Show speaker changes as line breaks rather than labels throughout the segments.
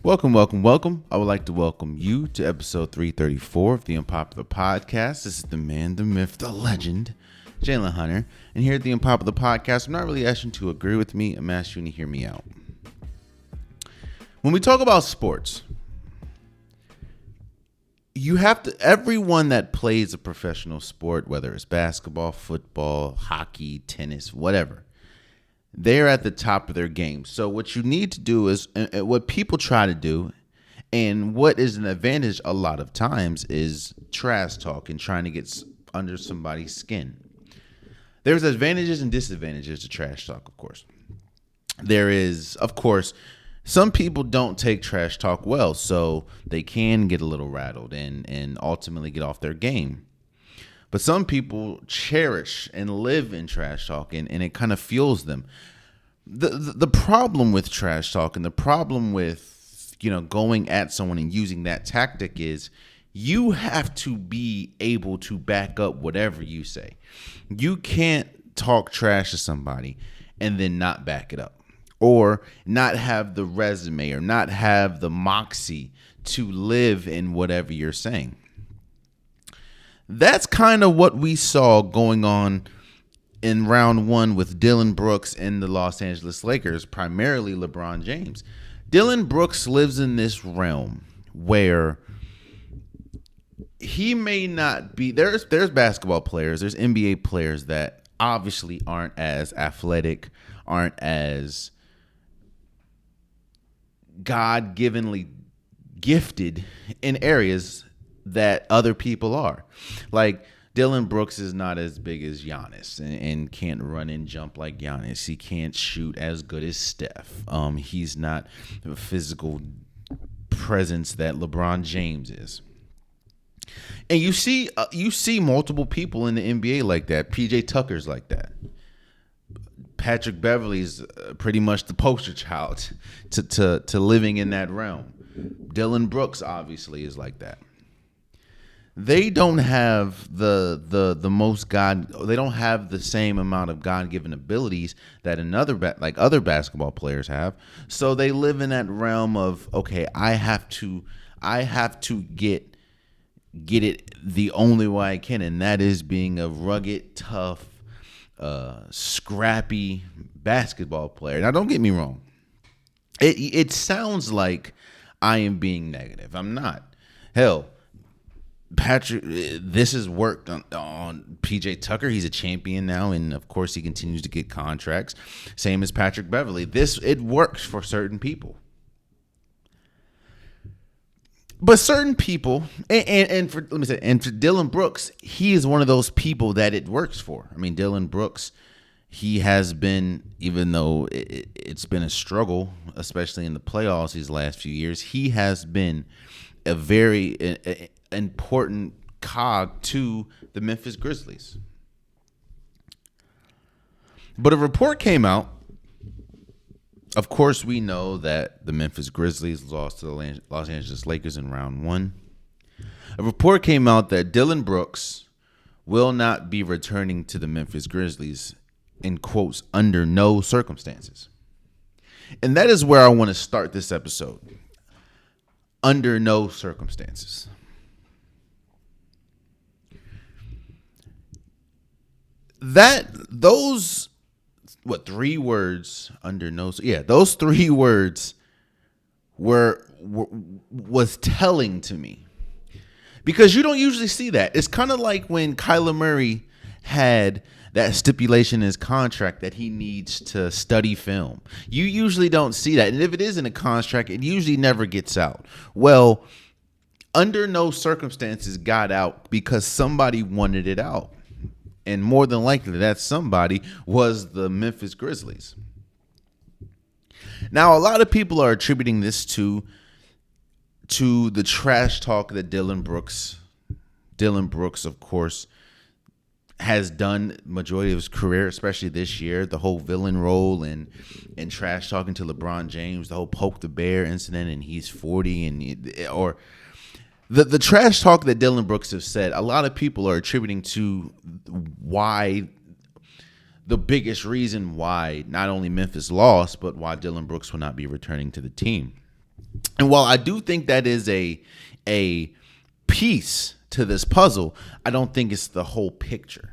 Welcome. I would like to welcome you to episode 334 of the Unpopular Podcast. This is the man, the myth, the legend, Jaylen Hunter. And here at the Unpopular Podcast, I'm not really asking you to agree with me. I'm asking you to hear me out. When we talk about sports, you have to, everyone that plays a professional sport, whether it's basketball, football, hockey, tennis, whatever, they're at the top of their game. So what you need to do is, what people try to do, and what is an advantage a lot of times, is trash talk and trying to get under somebody's skin. There's advantages and disadvantages to trash talk, of course. There is, of course, some people don't take trash talk well, so they can get a little rattled and ultimately get off their game. But some people cherish and live in trash talk, and it kind of fuels them. The problem with trash talk and the problem with, going at someone and using that tactic is you have to be able to back up whatever you say. You can't talk trash to somebody and then not back it up, or not have the resume or not have the moxie to live in whatever you're saying. That's kind of what we saw going on in round one with Dillion Brooks and the Los Angeles Lakers, primarily LeBron James. Dillion Brooks lives in this realm where he may not be, there's basketball players, there's NBA players that obviously aren't as athletic, aren't as God-givenly gifted in areas that other people are. Like Dillion Brooks is not as big as Giannis and can't run and jump like Giannis. He can't shoot as good as Steph. He's not a physical presence that LeBron James is. And you see multiple people in the NBA like that. PJ Tucker's like that. Patrick Beverley's pretty much the poster child to living in that realm. Dillion Brooks obviously is like that. They don't have the most they don't have the same amount of God-given abilities that other basketball players have. So they live in that realm of, okay, I have to get it the only way I can, and that is being a rugged, tough, scrappy basketball player. Now, don't get me wrong. It sounds like I am being negative. I'm not. Hell, Patrick, this has worked on PJ Tucker. He's a champion now, and of course he continues to get contracts. Same as Patrick Beverley. It works for certain people. But certain people, and for Dillion Brooks, he is one of those people that it works for. I mean, Dillion Brooks, he has been, even though it's been a struggle, especially in the playoffs these last few years, he has been a very important cog to the Memphis Grizzlies. But a report came out. Of course, we know that the Memphis Grizzlies lost to the Los Angeles Lakers in round one. A report came out that Dillion Brooks will not be returning to the Memphis Grizzlies, in quotes, under no circumstances. And that is where I want to start this episode. Under no circumstances. Those 3 words, under no, those 3 words was telling to me, because you don't usually see that. It's kind of like when Kyler Murray had that stipulation in his contract that he needs to study film. You usually don't see that, and if it is in a contract, it usually never gets out. Well, under no circumstances got out because somebody wanted it out. And more than likely, that somebody was the Memphis Grizzlies. Now, a lot of people are attributing this to the trash talk that Dillion Brooks, of course, has done majority of his career, especially this year. The whole villain role and trash talking to LeBron James, the whole poke the bear incident, and he's 40, or The trash talk that Dillion Brooks has said, a lot of people are attributing to why the biggest reason why not only Memphis lost, but why Dillion Brooks will not be returning to the team. And while I do think that is a piece to this puzzle, I don't think it's the whole picture.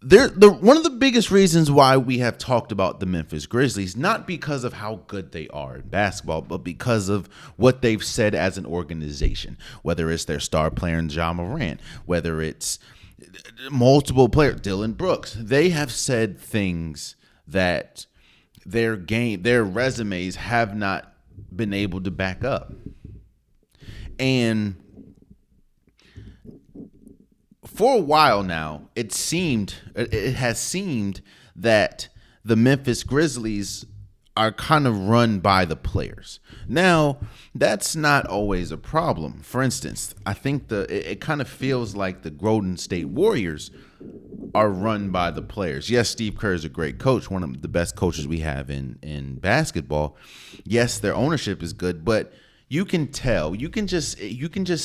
One of the biggest reasons why we have talked about the Memphis Grizzlies, not because of how good they are in basketball, but because of what they've said as an organization, whether it's their star player in Ja Morant, whether it's multiple players, Dillion Brooks, they have said things that their resumes have not been able to back up. And for a while now, it has seemed that the Memphis Grizzlies are kind of run by the players. Now, that's not always a problem. For instance, I think it kind of feels like the Golden State Warriors are run by the players. Yes, Steve Kerr is a great coach, one of the best coaches we have in basketball. Yes, their ownership is good, but you can tell, you can just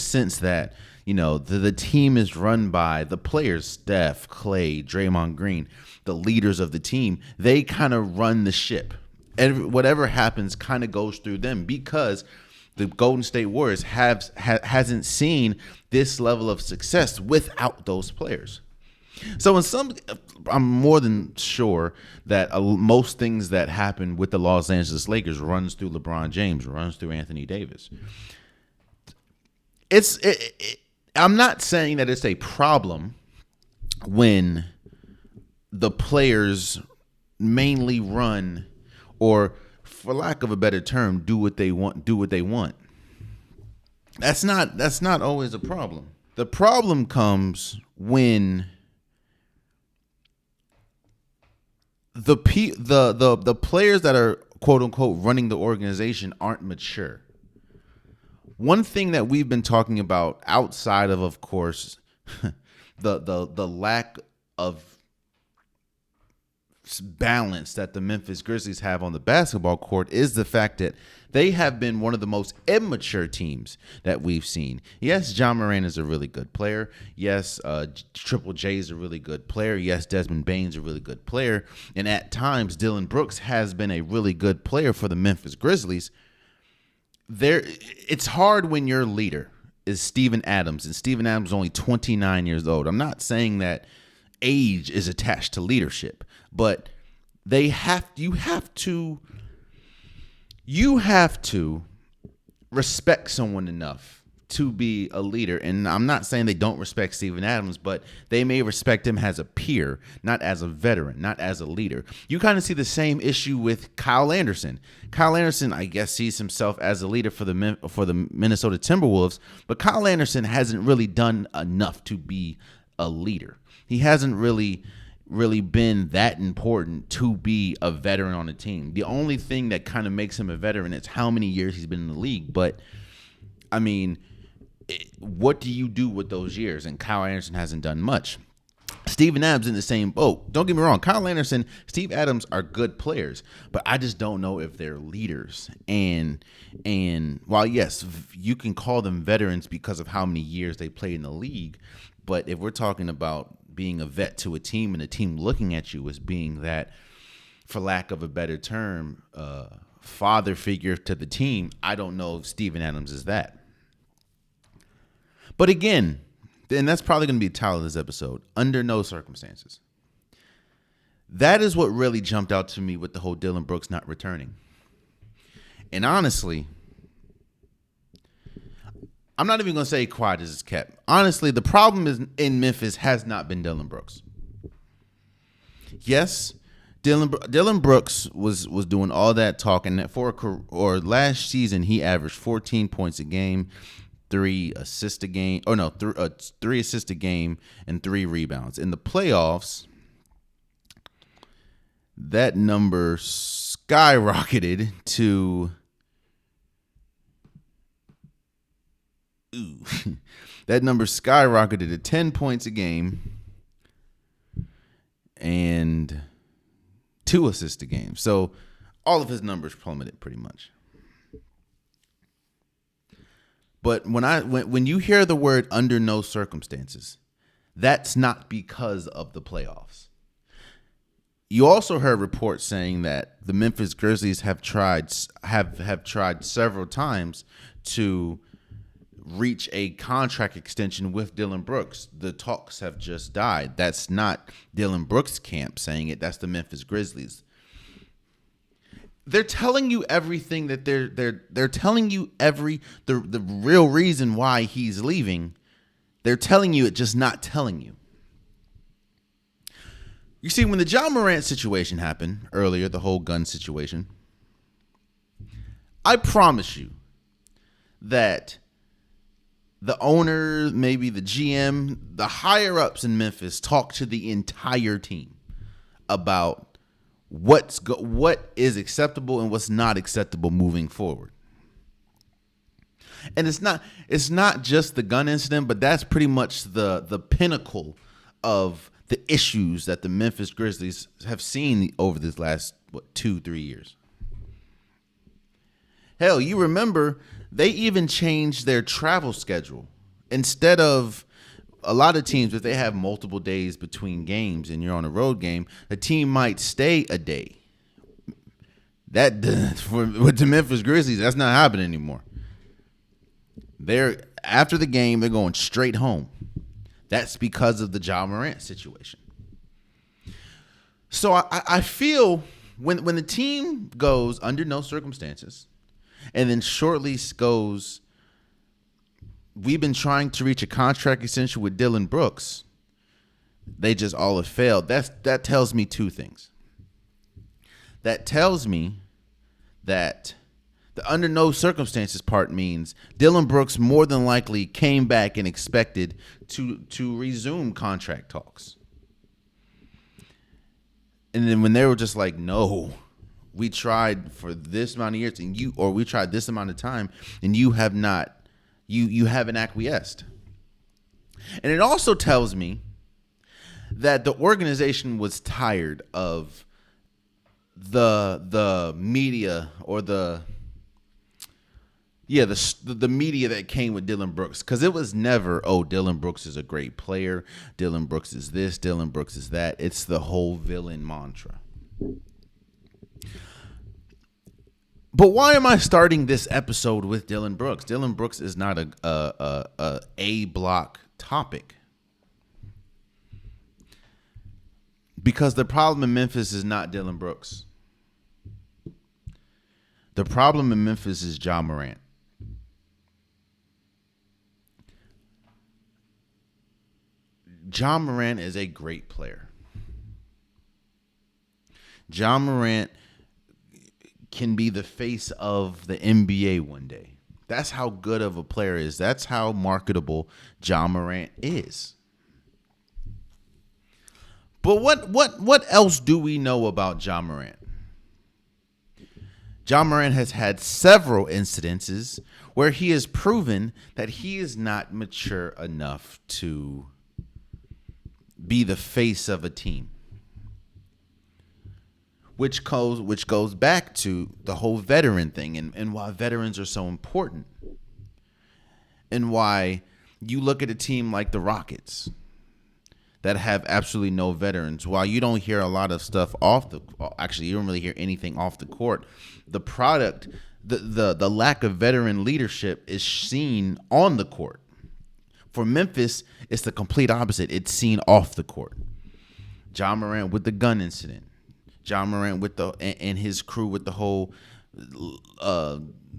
sense that, the team is run by the players, Steph, Clay, Draymond Green, the leaders of the team. They kind of run the ship. And whatever happens kind of goes through them, because the Golden State Warriors hasn't seen this level of success without those players. So I'm more than sure that most things that happen with the Los Angeles Lakers runs through LeBron James, runs through Anthony Davis. I'm not saying that it's a problem when the players mainly run, or for lack of a better term, do what they want. That's not always a problem. The problem comes when the players that are quote unquote running the organization aren't mature. One thing that we've been talking about outside of course, the lack of balance that the Memphis Grizzlies have on the basketball court is the fact that they have been one of the most immature teams that we've seen. Yes, Ja Morant is a really good player. Yes, Triple J is a really good player. Yes, Desmond Bane's a really good player. And at times, Dillon Brooks has been a really good player for the Memphis Grizzlies. It's hard when your leader is Steven Adams, and Steven Adams is only 29 years old. I'm not saying that age is attached to leadership, but you have to respect someone enough to be a leader. And I'm not saying they don't respect Steven Adams, but they may respect him as a peer, not as a veteran, not as a leader. You kind of see the same issue with Kyle Anderson. Kyle Anderson, I guess, sees himself as a leader for the Minnesota Timberwolves, but Kyle Anderson hasn't really done enough to be a leader. He hasn't really been that important to be a veteran on a team. The only thing that kind of makes him a veteran is how many years he's been in the league. But, I mean, what do you do with those years? And Kyle Anderson hasn't done much. Steven Adams in the same boat. Don't get me wrong. Kyle Anderson, Steve Adams are good players, but I just don't know if they're leaders. And while, yes, you can call them veterans because of how many years they played in the league, but if we're talking about being a vet to a team and a team looking at you as being that, for lack of a better term, father figure to the team, I don't know if Steven Adams is that. But again, and that's probably going to be the title of this episode, under no circumstances. That is what really jumped out to me with the whole Dillon Brooks not returning. And honestly, I'm not even going to say quiet as it's kept. Honestly, the problem in Memphis has not been Dillon Brooks. Yes, Dillon Brooks was doing all that talking. Or last season, he averaged 14 points a game, 3 assists a game. Oh, no, 3 assists a game and 3 rebounds. In the playoffs, that number skyrocketed to... that number skyrocketed to 10 points a game and 2 assists a game. So all of his numbers plummeted pretty much. But when you hear the word under no circumstances, that's not because of the playoffs. You also heard reports saying that the Memphis Grizzlies have tried several times to reach a contract extension with Dillon Brooks. The talks have just died. That's not Dillon Brooks' camp saying it. That's the Memphis Grizzlies. They're telling you everything that they're telling you the real reason why he's leaving. They're telling you it, just not telling you. You see, when the Ja Morant situation happened earlier, the whole gun situation, I promise you that the owner, maybe the GM, the higher ups in Memphis talked to the entire team about what is acceptable and what's not acceptable moving forward. And it's not just the gun incident, but that's pretty much the pinnacle of the issues that the Memphis Grizzlies have seen over this last 2-3 years. Hell, you remember they even changed their travel schedule. Instead of a lot of teams, if they have multiple days between games and you're on a road game, a team might stay a day. With the Memphis Grizzlies, that's not happening anymore. After the game, they're going straight home. That's because of the Ja Morant situation. So I feel when the team goes under no circumstances, and then shortly goes, we've been trying to reach a contract extension with Dillon Brooks, they just all have failed. That tells me two things. That tells me that the under no circumstances part means Dillon Brooks more than likely came back and expected to resume contract talks. And then when they were just like, no, we tried for this amount of years we tried this amount of time and you have not, you haven't acquiesced. And it also tells me that the organization was tired of the media or the media that came with Dillon Brooks, because it was never, oh, Dillon Brooks is a great player, Dillon Brooks is this, Dillon Brooks is that. It's the whole villain mantra. But why am I starting this episode with Dillon Brooks? Dillon Brooks is not a block topic. Because the problem in Memphis is not Dillon Brooks. The problem in Memphis is Ja Morant. Ja Morant is a great player. Ja Morant can be the face of the NBA one day. That's how good of a player is. That's how marketable Ja Morant is. But what else do we know about Ja Morant? Ja Morant has had several incidences where he has proven that he is not mature enough to be the face of a team. Which goes back to the whole veteran thing and why veterans are so important. And why you look at a team like the Rockets that have absolutely no veterans. While you don't hear a lot of stuff you don't really hear anything off the court. The product, the lack of veteran leadership is seen on the court. For Memphis, it's the complete opposite. It's seen off the court. Ja Morant with the gun incident. Ja Morant and his crew with the whole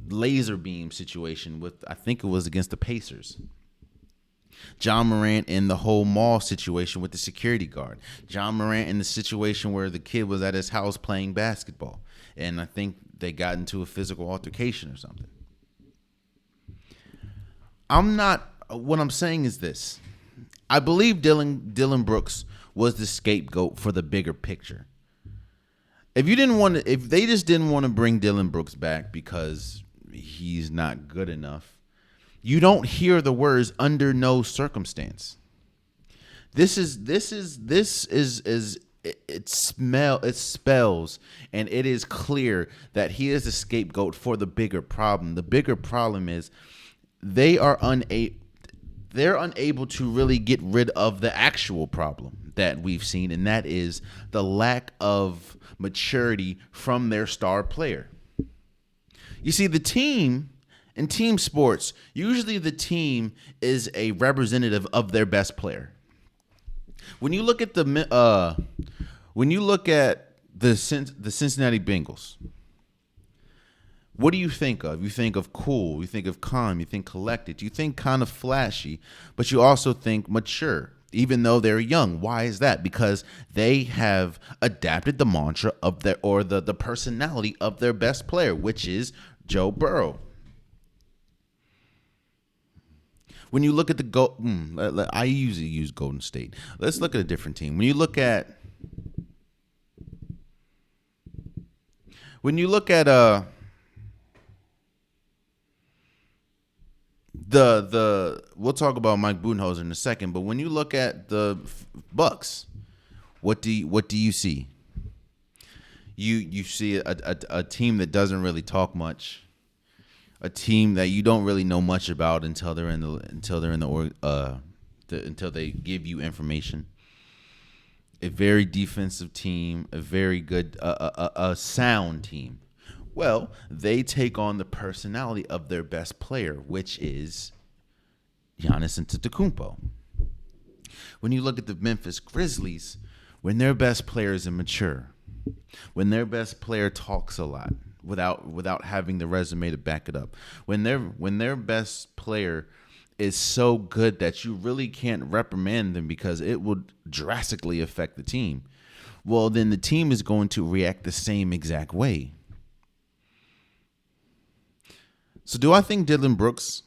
laser beam situation with, I think it was against the Pacers. Ja Morant in the whole mall situation with the security guard. Ja Morant in the situation where the kid was at his house playing basketball, and I think they got into a physical altercation or something. What I'm saying is this. I believe Dillon Brooks was the scapegoat for the bigger picture. If they just didn't want to bring Dillon Brooks back because he's not good enough, you don't hear the words under no circumstance. It spells and it is clear that he is the scapegoat for the bigger problem. The bigger problem is they are unable. they're unable to really get rid of the actual problem that we've seen, and that is the lack of maturity from their star player. You see, the team in team sports, usually the team is a representative of their best player. When you look at the Cincinnati Bengals, what do you think of? You think of cool, you think of calm, you think collected, you think kind of flashy, but you also think mature, even though they're young. Why is that? Because they have adapted the mantra of the personality of their best player, which is Joe Burrow. When you look at I usually use Golden State. Let's look at a different team. When you look at we'll talk about Mike Budenholzer in a second, but when you look at the Bucks, what do you see? You see a team that doesn't really talk much, a team that you don't really know much about until they give you information. A very defensive team, a very good a sound team. Well, they take on the personality of their best player, which is Giannis Antetokounmpo. When you look at the Memphis Grizzlies, when their best player is immature, when their best player talks a lot without having the resume to back it up, when their best player is so good that you really can't reprimand them because it would drastically affect the team, well, then the team is going to react the same exact way. So do I think Dillon Brooks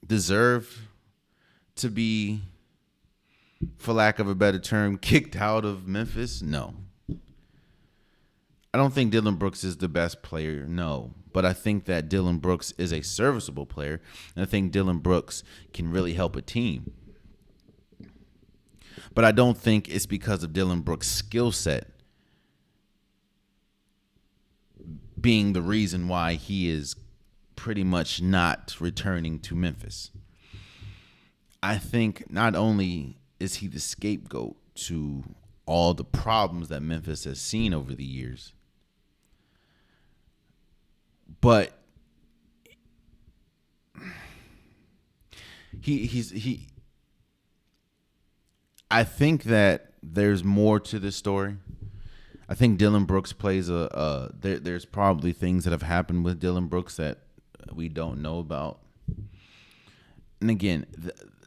deserve to be, for lack of a better term, kicked out of Memphis? No. I don't think Dillon Brooks is the best player, no. But I think that Dillon Brooks is a serviceable player, and I think Dillon Brooks can really help a team. But I don't think it's because of Dillon Brooks' skill set being the reason why he is pretty much not returning to Memphis. I think not only is he the scapegoat to all the problems that Memphis has seen over the years, but I think that there's more to this story. I think Dillon Brooks plays there's probably things that have happened with Dillon Brooks that we don't know about. And again,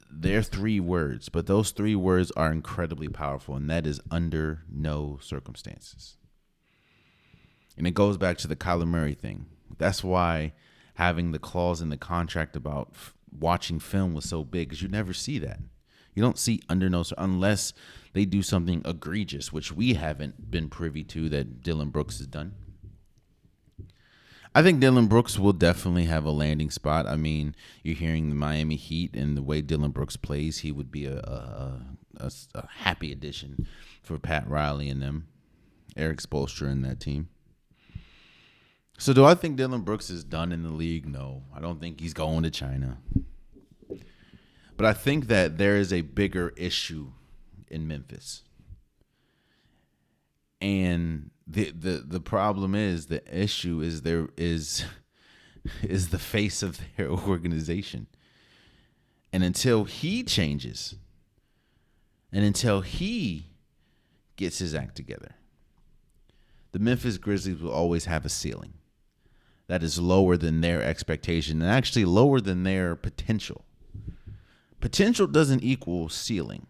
they're 3 words, but those 3 words are incredibly powerful, and that is under no circumstances. And it goes back to the Kyler Murray thing. That's why having the clause in the contract about watching film was so big, because you never see that. You don't see under no, unless they do something egregious, which we haven't been privy to that Dillon Brooks has done. I think Dillon Brooks will definitely have a landing spot. I mean, you're hearing the Miami Heat and the way Dillon Brooks plays, he would be a happy addition for Pat Riley and them, Eric Spoelstra and that team. So do I think Dillon Brooks is done in the league? No, I don't think he's going to China. But I think that there is a bigger issue in Memphis. And the problem is, the issue is there is the face of their organization. And until he changes, and until he gets his act together, the Memphis Grizzlies will always have a ceiling that is lower than their expectation and actually lower than their potential. Potential doesn't equal ceiling.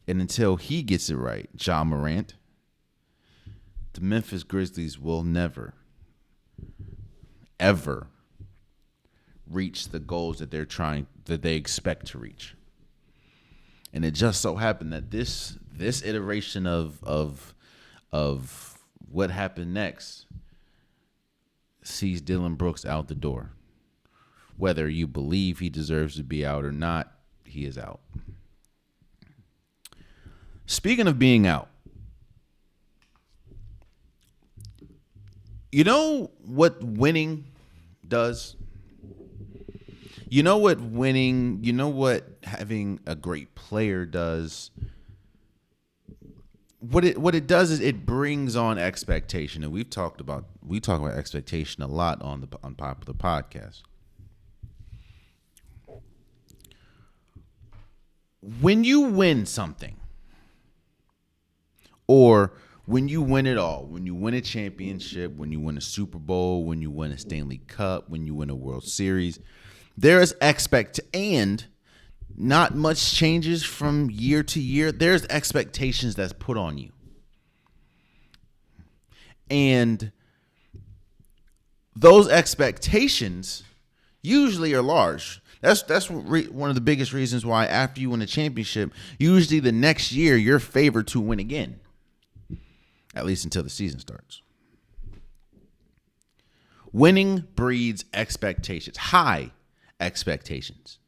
And until he gets it right, Ja Morant, the Memphis Grizzlies will never, ever reach the goals that they expect to reach. And it just so happened that this iteration of what happened next sees Dillon Brooks out the door. Whether you believe he deserves to be out or not, he is out. Speaking of being out, you know what winning does? You know what winning, you know what having a great player does? What it does is it brings on expectation, and we talk about expectation a lot on the Unpopular podcast. When you win something, or when you win it all, when you win a championship, when you win a Super Bowl, when you win a Stanley Cup, when you win a World Series, there is and not much changes from year to year. There's expectations that's put on you. And those expectations usually are large. That's one of the biggest reasons why after you win a championship, usually the next year you're favored to win again. At least until the season starts. Winning breeds expectations, high expectations.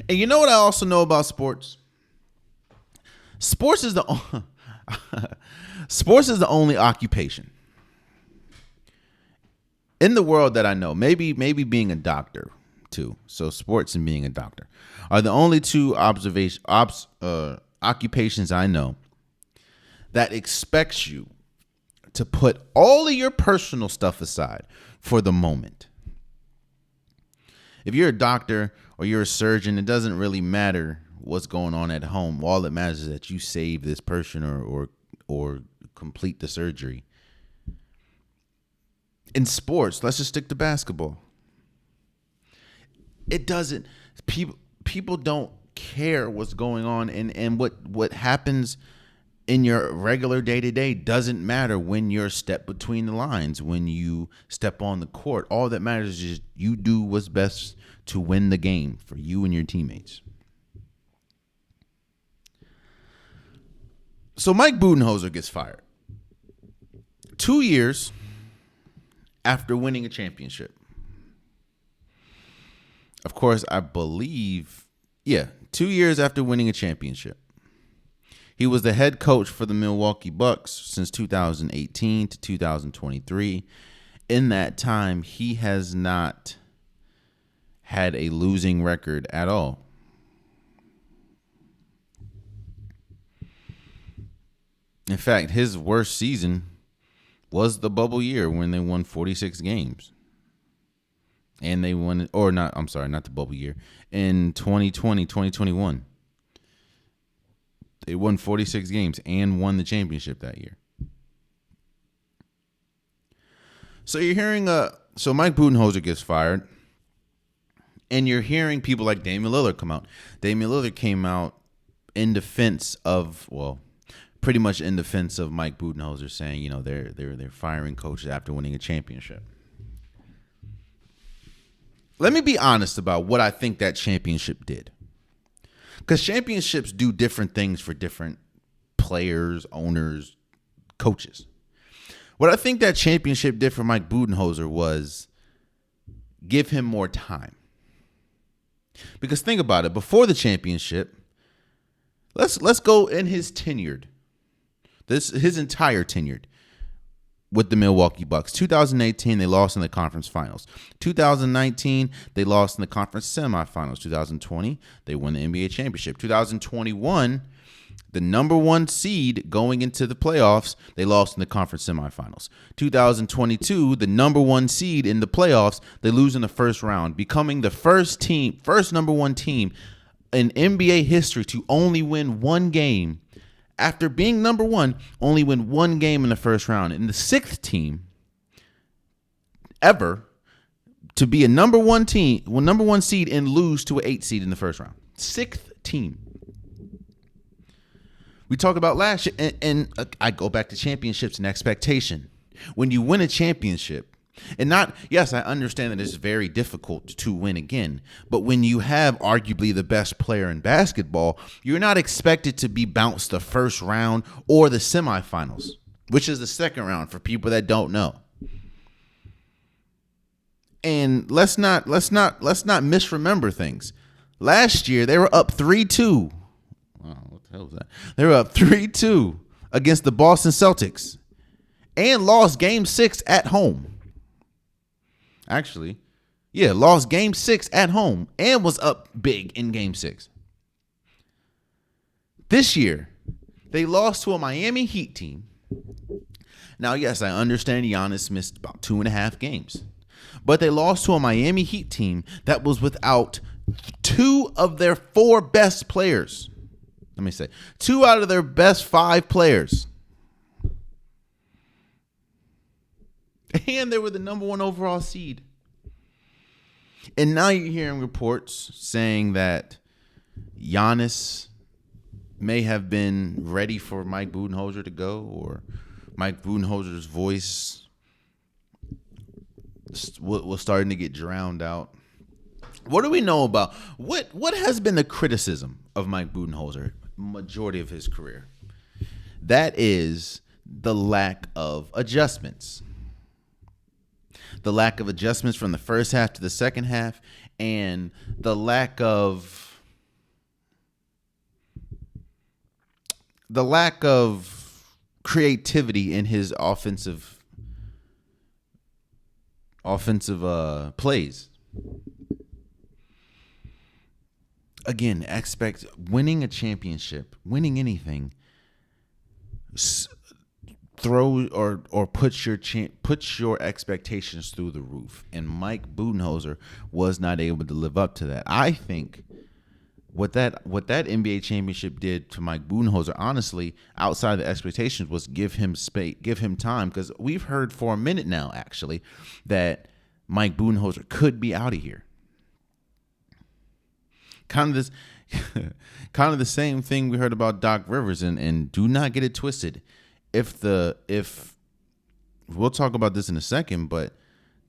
And you know what I also know about sports? Sports is the only occupation in the world that I know. Maybe being a doctor too. So sports and being a doctor are the only two occupations I know that expects you to put all of your personal stuff aside for the moment. If you're a doctor or you're a surgeon, it doesn't really matter what's going on at home. All that matters is that you save this person or complete the surgery. In sports, let's just stick to basketball. It doesn't. People don't care what's going on, and what happens in your regular day-to-day doesn't matter when you're step between the lines, when you step on the court. All that matters is you do what's best to win the game for you and your teammates. So Mike Budenholzer gets fired 2 years after winning a championship. Of course, I believe, 2 years after winning a championship. He was the head coach for the Milwaukee Bucks since 2018 to 2023. In that time, he has not had a losing record at all. In fact, his worst season was the bubble year when they won 46 games. And they won, not the bubble year. In 2020, 2021. They won 46 games and won the championship that year. So you're hearing so Mike Budenholzer gets fired, and you're hearing people like Damian Lillard come out. Damian Lillard came out in defense of, pretty much in defense of Mike Budenholzer, saying, they're firing coaches after winning a championship. Let me be honest about what I think that championship did. Because championships do different things for different players, owners, coaches. What I think that championship did for Mike Budenholzer was give him more time. Because think about it, before the championship, let's go in his entire tenure with the Milwaukee Bucks. 2018, they lost in the conference finals. 2019, they lost in the conference semifinals. 2020, they won the NBA championship. 2021, the number one seed going into the playoffs, they lost in the conference semifinals. 2022, the number one seed in the playoffs, they lose in the first round, becoming the first number one team in NBA history to only win one game. After being number one, only win one game in the first round. And the sixth team ever to be a number one seed and lose to an 8 seed in the first round. Sixth team. We talked about last year, and I go back to championships and expectation. When you win a championship, yes, I understand that it's very difficult to win again, but when you have arguably the best player in basketball, you're not expected to be bounced the first round or the semifinals, which is the second round for people that don't know. And let's not misremember things. Last year they were up 3-2. Wow, what the hell was that? They were up 3-2 against the Boston Celtics and lost Game 6 at home. Actually, Yeah, lost game 6 at home and was up big in game 6. This year, they lost to a Miami Heat team. Now, yes, I understand Giannis missed about 2.5 games. But they lost to a Miami Heat team that was without 2 of their 4 best players. Let me say, 2 out of their best 5 players. And they were the number 1 overall seed. And now you're hearing reports saying that Giannis may have been ready for Mike Budenholzer to go, or Mike Budenholzer's voice was starting to get drowned out. What do we know about what has been the criticism of Mike Budenholzer majority of his career? That is the lack of adjustments. The lack of adjustments from the first half to the second half, and the lack of creativity in his offensive plays. Again, expect winning a championship, winning anything, throw or put your expectations through the roof, and Mike Budenholzer was not able to live up to that. I think what that NBA championship did to Mike Budenholzer, honestly, outside of the expectations, was give him space, give him time, because we've heard for a minute now, actually, that Mike Budenholzer could be out of here. Kind of the same thing we heard about Doc Rivers, and do not get it twisted. If we'll talk about this in a second, but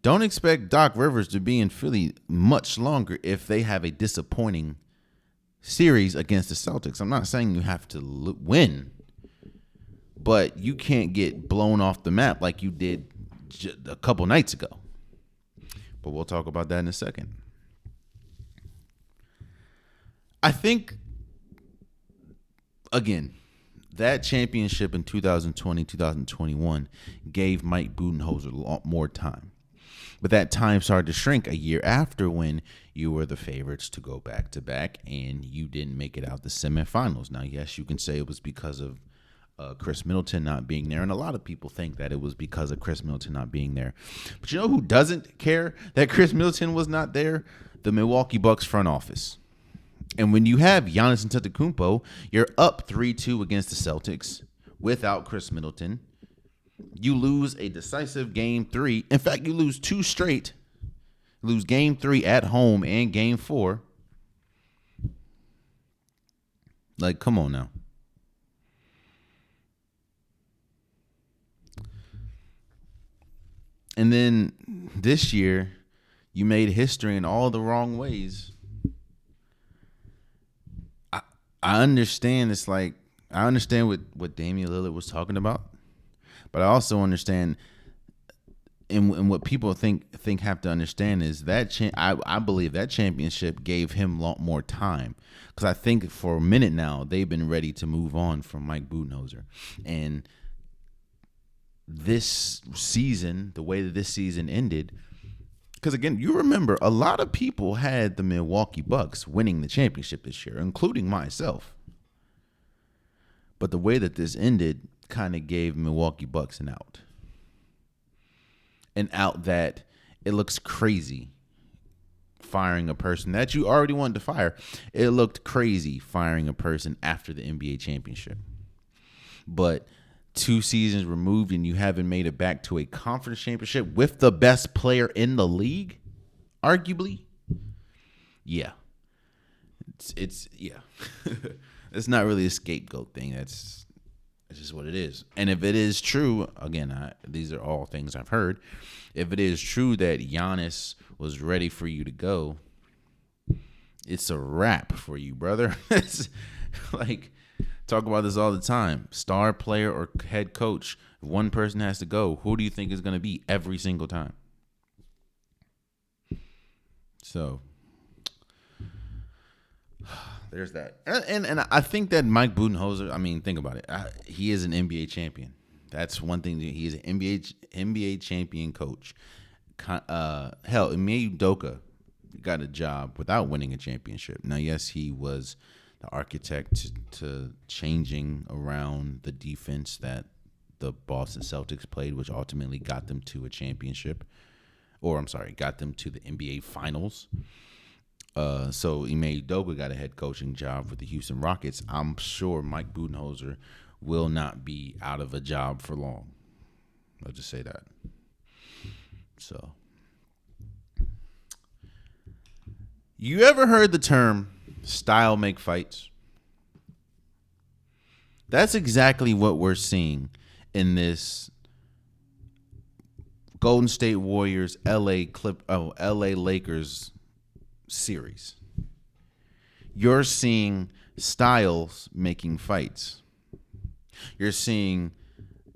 don't expect Doc Rivers to be in Philly much longer if they have a disappointing series against the Celtics. I'm not saying you have to win, but you can't get blown off the map like you did a couple nights ago. But we'll talk about that in a second. I think, again, that championship in 2020, 2021 gave Mike Budenholzer a lot more time. But that time started to shrink a year after, when you were the favorites to go back-to-back and you didn't make it out the semifinals. Now, yes, you can say it was because of Chris Middleton not being there, and a lot of people think that it was because of Chris Middleton not being there. But you know who doesn't care that Chris Middleton was not there? The Milwaukee Bucks front office. And when you have Giannis Antetokounmpo, you're up 3-2 against the Celtics without Chris Middleton. You lose a decisive game 3. In fact, you lose 2 straight. You lose game 3 at home and game 4. Like, come on now. And then this year, you made history in all the wrong ways. I understand I understand what Damian Lillard was talking about, but I also understand, and what people think have to understand is that I believe that championship gave him a lot more time, because I think for a minute now they've been ready to move on from Mike Budenholzer. And this season, the way that this season ended, because again, you remember a lot of people had the Milwaukee Bucks winning the championship this year, including myself. But the way that this ended kind of gave Milwaukee Bucks an out. An out that it looks crazy firing a person that you already wanted to fire. It looked crazy firing a person after the NBA championship. But 2 seasons removed and you haven't made it back to a conference championship with the best player in the league, arguably. Yeah. It's yeah. It's not really a scapegoat thing. It's just what it is. And if it is true, again, these are all things I've heard. If it is true that Giannis was ready for you to go, it's a wrap for you, brother. It's like, talk about this all the time. Star player or head coach, if one person has to go, who do you think is going to be every single time? So there's that. And I think that Mike Budenholzer, I mean, think about it. He is an NBA champion. That's one thing. He is an NBA champion coach. Hell, Ime Udoka got a job without winning a championship. Now, yes, he was the architect to changing around the defense that the Boston Celtics played, which ultimately got them to a championship. Or, I'm sorry, got them to the NBA Finals. So Ime Udoka got a head coaching job with the Houston Rockets. I'm sure Mike Budenholzer will not be out of a job for long. I'll just say that. So, you ever heard the term style make fights? That's exactly what we're seeing in this Golden State Warriors LA Lakers series. You're seeing styles making fights. You're seeing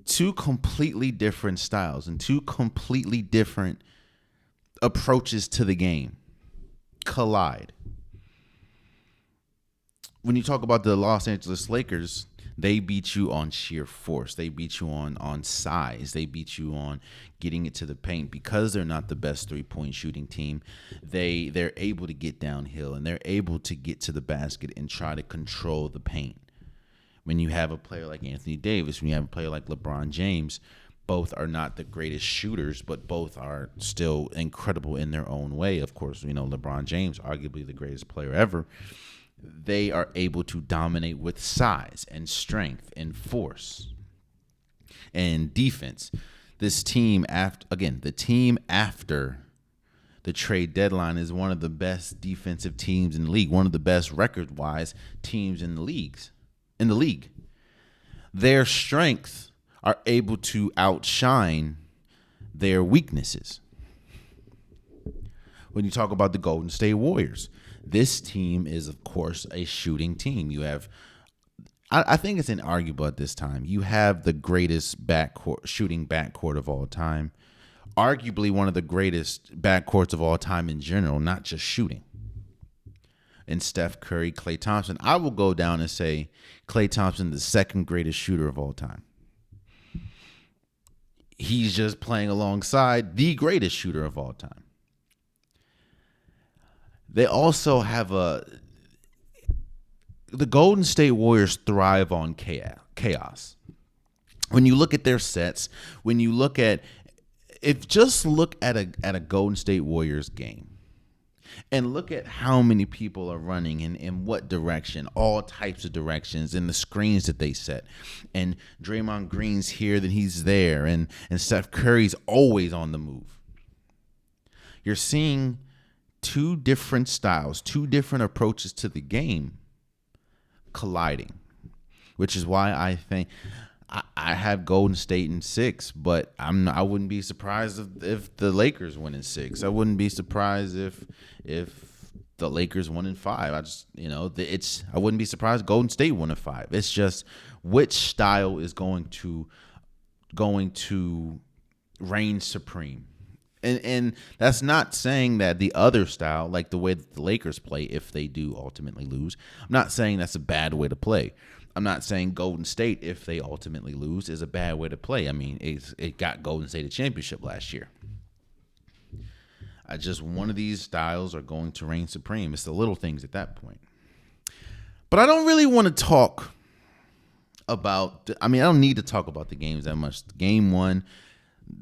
two completely different styles and two completely different approaches to the game collide. When you talk about the Los Angeles Lakers, they beat you on sheer force. They beat you on size. They beat you on getting it to the paint. Because they're not the best three-point shooting team, they're able to get downhill and they're able to get to the basket and try to control the paint. When you have a player like Anthony Davis, when you have a player like LeBron James, both are not the greatest shooters, but both are still incredible in their own way. Of course, LeBron James, arguably the greatest player ever. They are able to dominate with size and strength and force and defense. This team after the trade deadline is one of the best defensive teams in the league, one of the best record-wise teams in the league. Their strengths are able to outshine their weaknesses. When you talk about the Golden State Warriors, this team is, of course, a shooting team. You have, I think it's inarguable at this time, you have the greatest shooting backcourt of all time. Arguably one of the greatest backcourts of all time in general, not just shooting. And Steph Curry, Klay Thompson. I will go down and say Klay Thompson, the second greatest shooter of all time. He's just playing alongside the greatest shooter of all time. They also have the Golden State Warriors thrive on chaos. When you look at their sets, look at a Golden State Warriors game and look at how many people are running and in what direction, all types of directions, and the screens that they set. And Draymond Green's here, then he's there, and Steph Curry's always on the move. You're seeing two different styles, two different approaches to the game colliding, which is why I think I have Golden State in 6, but I wouldn't be surprised if the Lakers win in 6. I wouldn't be surprised if the Lakers won in 5. I wouldn't be surprised Golden State won in 5. It's just which style is going to reign supreme. And that's not saying that the other style, like the way that the Lakers play, if they do ultimately lose, I'm not saying that's a bad way to play. I'm not saying Golden State, if they ultimately lose, is a bad way to play. I mean, it got Golden State a championship last year. One of these styles are going to reign supreme. It's the little things at that point. But I don't really want to talk about, I don't need to talk about the games that much. Game 1,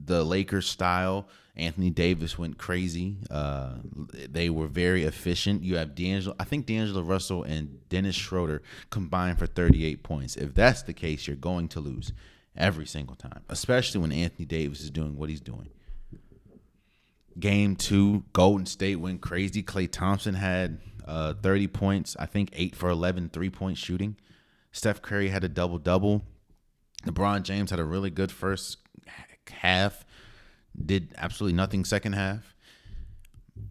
the Lakers style, Anthony Davis went crazy. They were very efficient. You have D'Angelo Russell and Dennis Schroeder combined for 38 points. If that's the case, you're going to lose every single time, especially when Anthony Davis is doing what he's doing. Game 2, Golden State went crazy. Klay Thompson had 30 points, 8 for 11 3-point shooting. Steph Curry had a double-double. LeBron James had a really good first half. Did absolutely nothing second half.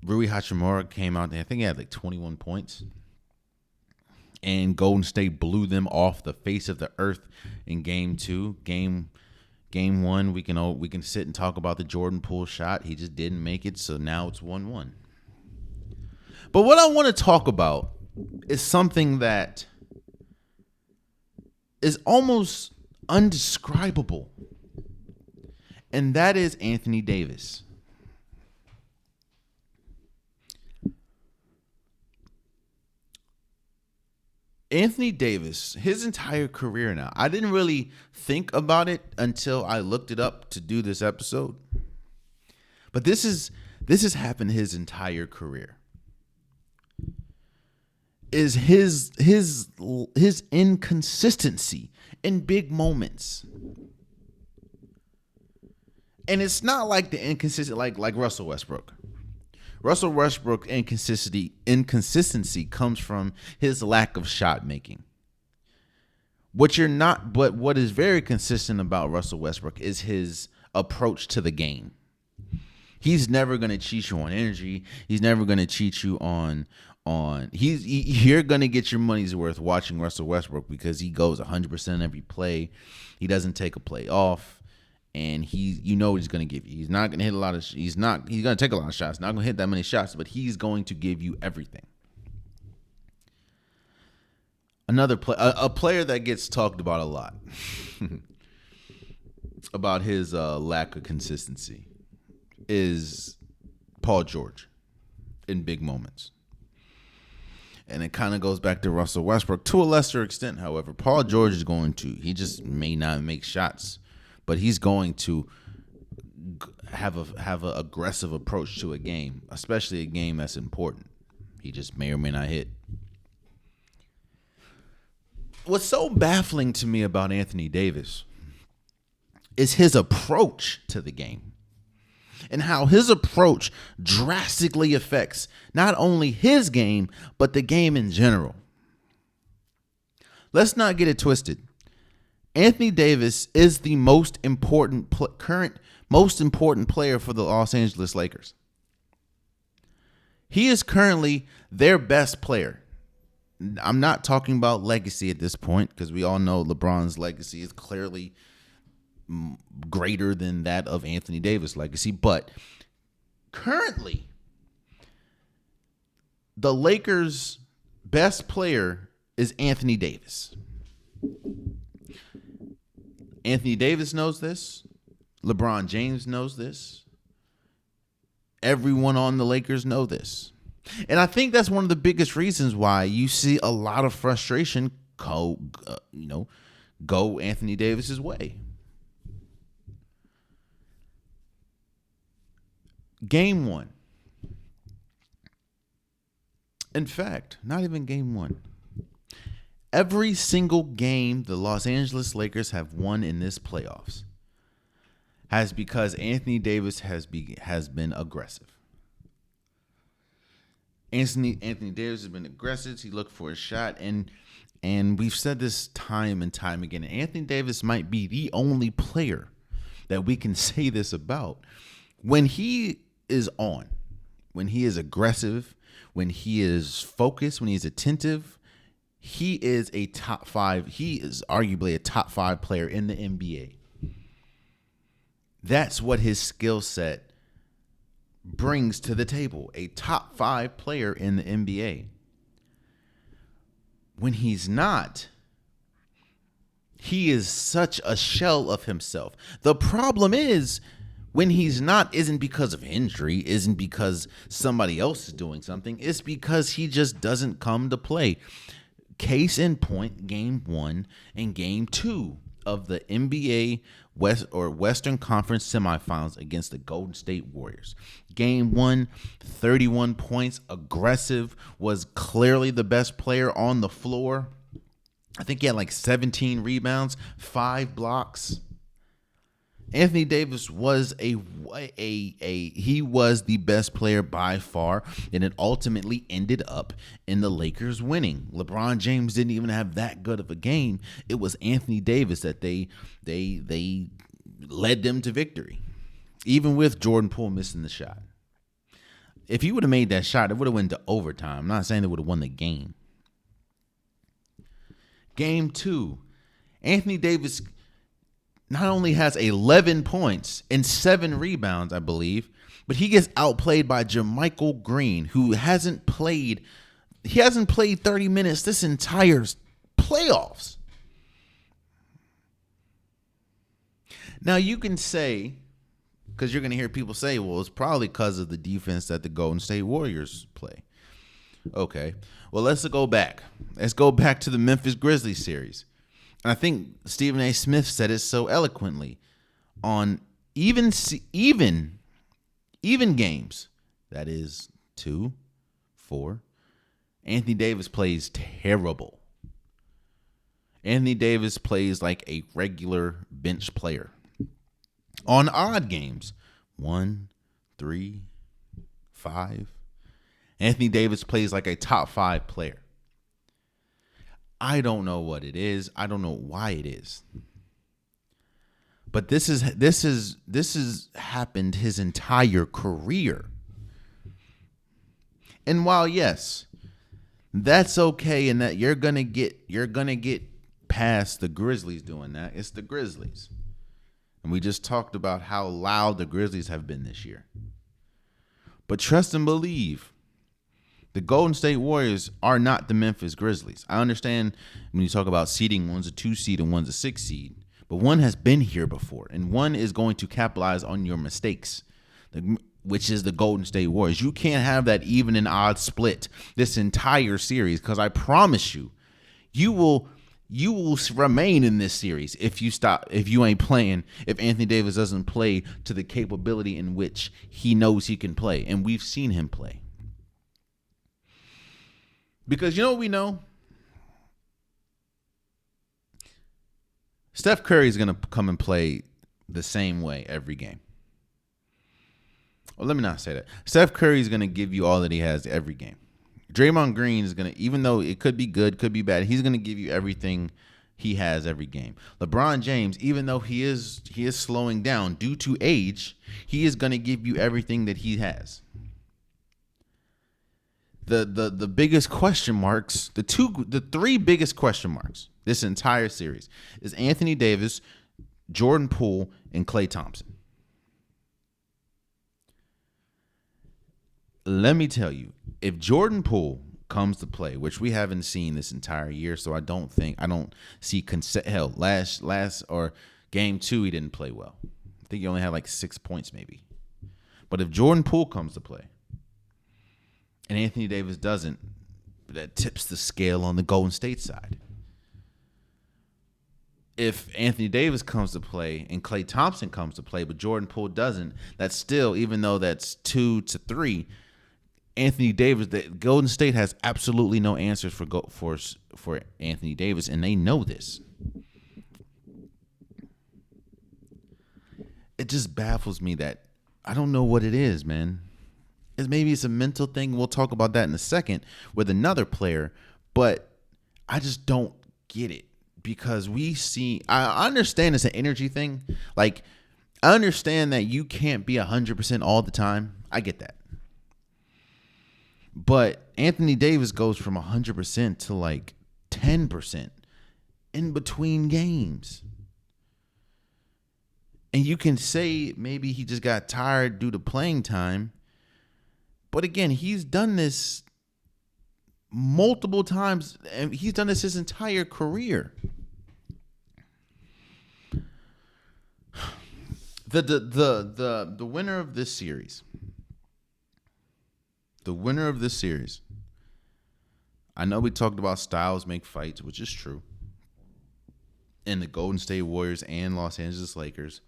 Rui Hachimura came out there. I think he had 21 points. And Golden State blew them off the face of the earth in game 2. Game 1, we can sit and talk about the Jordan Poole shot. He just didn't make it, so now it's 1-1. But what I want to talk about is something that is almost undescribable. And that is Anthony Davis. Anthony Davis, his entire career now, I didn't really think about it until I looked it up to do this episode. But this has happened his entire career. Is his inconsistency in big moments. And it's not like the inconsistent like Russell Westbrook. Russell Westbrook inconsistency comes from his lack of shot making. What is very consistent about Russell Westbrook is his approach to the game. He's never going to cheat you on energy. He's never going to cheat you on you're going to get your money's worth watching Russell Westbrook because he goes 100% every play. He doesn't take a play off. And what he's going to give you. He's not going to hit a lot of. He's going to take a lot of shots. Not going to hit that many shots, but he's going to give you everything. Another a player that gets talked about a lot about his lack of consistency is Paul George in big moments. And it kind of goes back to Russell Westbrook to a lesser extent. However, Paul George is he just may not make shots. But he's going to have an aggressive approach to a game, especially a game that's important. He just may or may not hit. What's so baffling to me about Anthony Davis is his approach to the game and how his approach drastically affects not only his game, but the game in general. Let's not get it twisted. Anthony Davis is the most important most important player for the Los Angeles Lakers. He is currently their best player. I'm not talking about legacy at this point because we all know LeBron's legacy is clearly greater than that of Anthony Davis' legacy. But currently, the Lakers' best player is Anthony Davis. Anthony Davis knows this. LeBron James knows this. Everyone on the Lakers know this. And I think that's one of the biggest reasons why you see a lot of frustration go Anthony Davis's way. Game 1. In fact, not even game 1. Every single game the Los Angeles Lakers have won in this playoffs has because Anthony Davis has been aggressive. Anthony Davis has been aggressive. He looked for a shot, and we've said this time and time again. Anthony Davis might be the only player that we can say this about. When he is on, when he is aggressive, when he is focused, when he's attentive, he is a top 5. He is arguably a top 5 player in the NBA. That's what his skill set brings to the table. A top 5 player in the NBA. When he's not, he is such a shell of himself. The problem is when he's not isn't because of injury, isn't because somebody else is doing something. It's because he just doesn't come to play. Case in point, game 1 and game 2 of the NBA Western Conference semifinals against the Golden State Warriors. Game 1, 31 points, aggressive, was clearly the best player on the floor. I think he had like 17 rebounds, 5 blocks. Anthony Davis was he was the best player by far, and it ultimately ended up in the Lakers winning. LeBron James didn't even have that good of a game. It was Anthony Davis that they led them to victory, even with Jordan Poole missing the shot. If he would have made that shot, it would have went to overtime. I'm not saying they would have won the game. Game 2, Anthony Davis not only has 11 points and 7 rebounds, I believe, but he gets outplayed by JaMychal Green, who hasn't played 30 minutes this entire playoffs. Now you can say, because you're going to hear people say, well, it's probably because of the defense that the Golden State Warriors play. Okay. Well, let's go back. Let's go back to the Memphis Grizzlies series. And I think Stephen A. Smith said it so eloquently. On even games, that is 2, 4, Anthony Davis plays terrible. Anthony Davis plays like a regular bench player. On odd games, 1, 3, 5, Anthony Davis plays like a top 5 player. I don't know what it is. I don't know why it is. But this has happened his entire career. And while yes, that's okay and that you're gonna get past the Grizzlies doing that, it's the Grizzlies. And we just talked about how loud the Grizzlies have been this year. But trust and believe, the Golden State Warriors are not the Memphis Grizzlies. I understand when you talk about seeding, one's a 2 seed and one's a 6 seed. But one has been here before, and one is going to capitalize on your mistakes, which is the Golden State Warriors. You can't have that even and odd split this entire series, because I promise you, you will remain in this series if you ain't playing, if Anthony Davis doesn't play to the capability in which he knows he can play. And we've seen him play. Because you know what we know? Steph Curry is going to come and play the same way every game. Well, let me not say that. Steph Curry is going to give you all that he has every game. Draymond Green is going to, even though it could be good, could be bad, he's going to give you everything he has every game. LeBron James, even though he is slowing down due to age, he is going to give you everything that he has. The biggest question marks, the 3 biggest question marks this entire series is Anthony Davis, Jordan Poole, and Klay Thompson. Let me tell you, if Jordan Poole comes to play, which we haven't seen this entire year, so I don't see last or game 2 he didn't play well. I think he only had like 6 points maybe. But if Jordan Poole comes to play and Anthony Davis doesn't, that tips the scale on the Golden State side. If Anthony Davis comes to play and Klay Thompson comes to play, but Jordan Poole doesn't, that's still, even though that's 2-3, Anthony Davis, the Golden State has absolutely no answers for Anthony Davis, and they know this. It just baffles me that I don't know what it is, man. Maybe it's a mental thing. We'll talk about that in a second with another player, but I just don't get it. Because I understand it's an energy thing. Like, I understand that you can't be 100% all the time. I get that. But Anthony Davis goes from 100% to like 10% in between games. And you can say maybe he just got tired due to playing time. But again, he's done this multiple times, and he's done this his entire career. The winner of this series. The winner of this series. I know we talked about styles make fights, which is true. And the Golden State Warriors and Los Angeles Lakers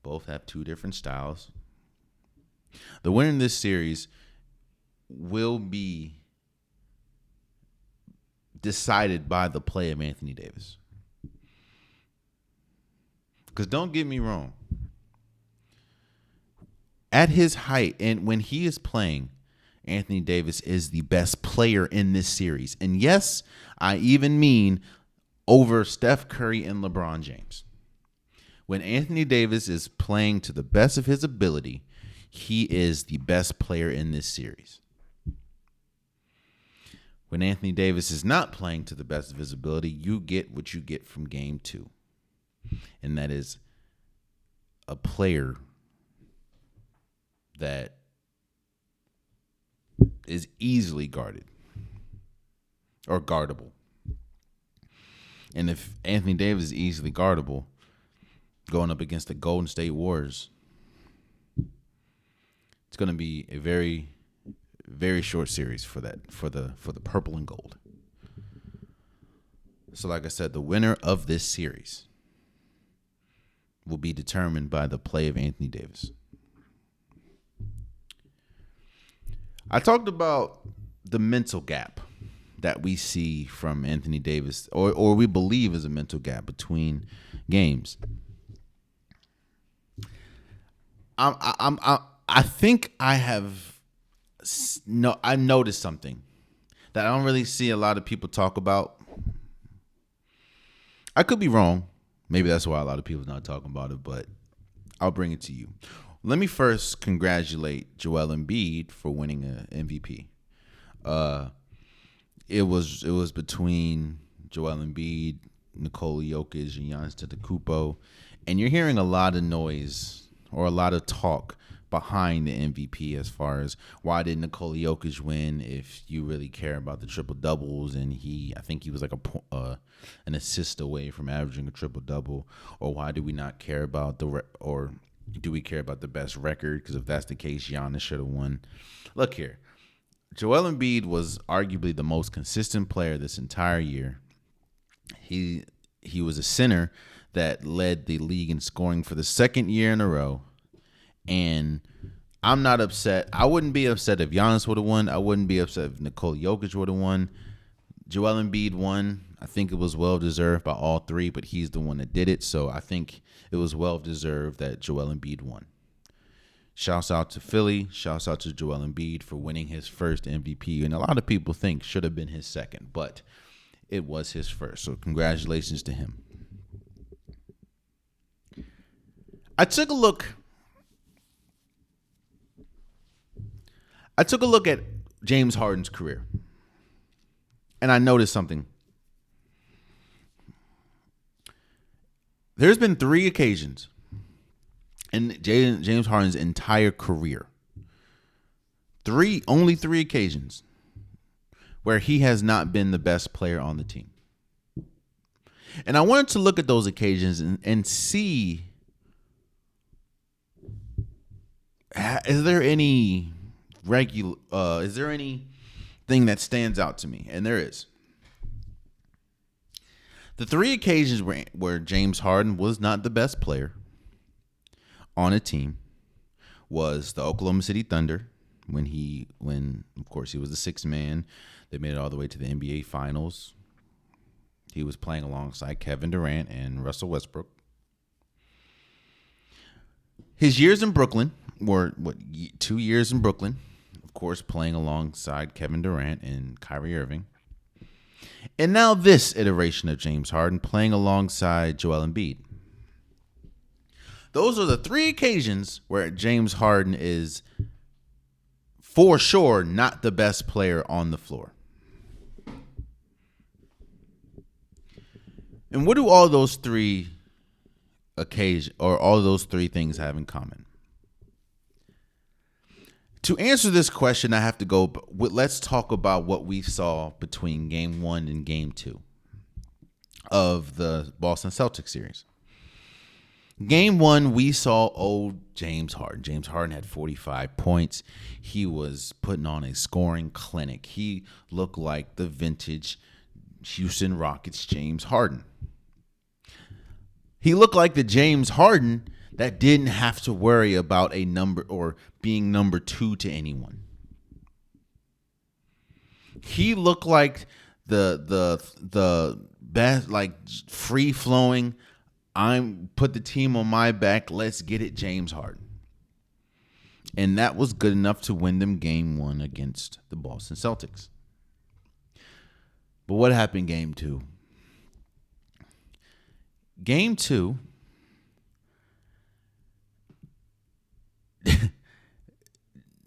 both have 2 different styles. The winner in this series will be decided by the play of Anthony Davis. Because don't get me wrong. At his height and when he is playing, Anthony Davis is the best player in this series. And yes, I even mean over Steph Curry and LeBron James. When Anthony Davis is playing to the best of his ability, he is the best player in this series. When Anthony Davis is not playing to the best of his ability, you get what you get from game 2. And that is a player that is easily guarded or guardable. And if Anthony Davis is easily guardable going up against the Golden State Warriors, it's going to be a very, very short series for the purple and gold. So like I said, the winner of this series will be determined by the play of Anthony Davis. I talked about the mental gap that we see from Anthony Davis, or we believe is a mental gap between games. I think I've noticed something that I don't really see a lot of people talk about. I could be wrong. Maybe that's why a lot of people are not talking about it, but I'll bring it to you. Let me first congratulate Joel Embiid for winning an MVP. It was between Joel Embiid, Nikola Jokic, and Giannis Antetokounmpo, and you're hearing a lot of noise or a lot of talk behind the MVP as far as why did Nikola Jokic win if you really care about the triple doubles, and I think he was like an assist away from averaging a triple double, or why do we not care about or do we care about the best record? Because if that's the case, Giannis should have won. Look here, Joel Embiid was arguably the most consistent player this entire year. He was a center that led the league in scoring for the second year in a row. And I'm not upset. I wouldn't be upset if Giannis would have won. I wouldn't be upset if Nikola Jokic would have won. Joel Embiid won. I think it was well-deserved by all three, but he's the one that did it. So I think it was well-deserved that Joel Embiid won. Shouts out to Philly. Shouts out to Joel Embiid for winning his first MVP. And a lot of people think should have been his second, but it was his first. So congratulations to him. I took a look at James Harden's career, and I noticed something. There's been 3 occasions in James Harden's entire career, only three occasions, where he has not been the best player on the team. And I wanted to look at those occasions and see, is there anything that stands out to me? And there is. The 3 occasions where James Harden was not the best player on a team was the Oklahoma City Thunder, when of course he was the 6th man. They made it all the way to the NBA Finals. He was playing alongside Kevin Durant and Russell Westbrook. His years in Brooklyn were 2 years in Brooklyn, of course, playing alongside Kevin Durant and Kyrie Irving. And now this iteration of James Harden playing alongside Joel Embiid. Those are the 3 occasions where James Harden is for sure not the best player on the floor. And what do all those 3 things have in common? To answer this question, I have to go. Let's talk about what we saw between Game 1 and Game 2 of the Boston Celtics series. Game 1, we saw old James Harden. James Harden had 45 points. He was putting on a scoring clinic. He looked like the vintage Houston Rockets James Harden. He looked like the James Harden that didn't have to worry about a number or being number 2 to anyone. He looked like the best, like free flowing. Put the team on my back. Let's get it, James Harden. And that was good enough to win them Game 1 against the Boston Celtics. But what happened Game 2? Game 2,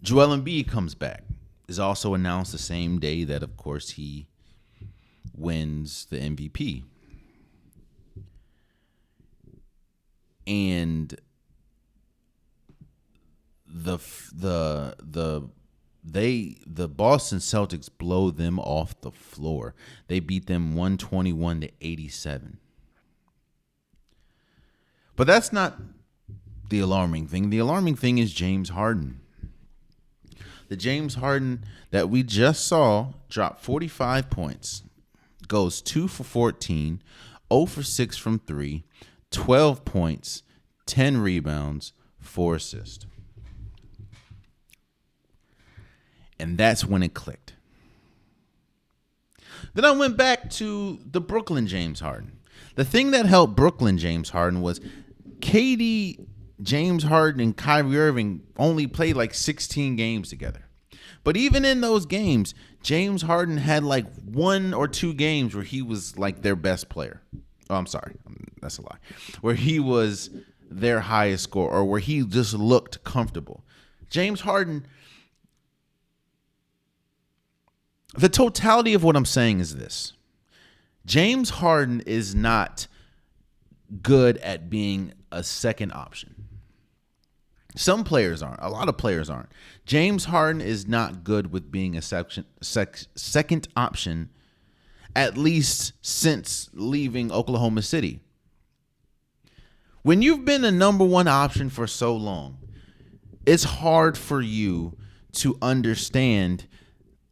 Joel Embiid comes back. Is also announced the same day that, of course, he wins the MVP. And the Boston Celtics blow them off the floor. They beat them 121-87. But that's not the alarming thing. The alarming thing is James Harden. The James Harden that we just saw drop 45 points, goes 2 for 14, 0 for 6 from 3, 12 points, 10 rebounds, 4 assists. And that's when it clicked. Then I went back to the Brooklyn James Harden. The thing that helped Brooklyn James Harden was KD, James Harden, and Kyrie Irving only played like 16 games together. But even in those games, James Harden had like 1 or 2 games where he was like their best player. Oh, I'm sorry. That's a lie. Where he was their highest scorer or where he just looked comfortable. James Harden, the totality of what I'm saying is this. James Harden is not good at being a second option. Some players aren't. A lot of players aren't. James Harden is not good with being a second option, at least since leaving Oklahoma City. When you've been a number one option for so long, it's hard for you to understand,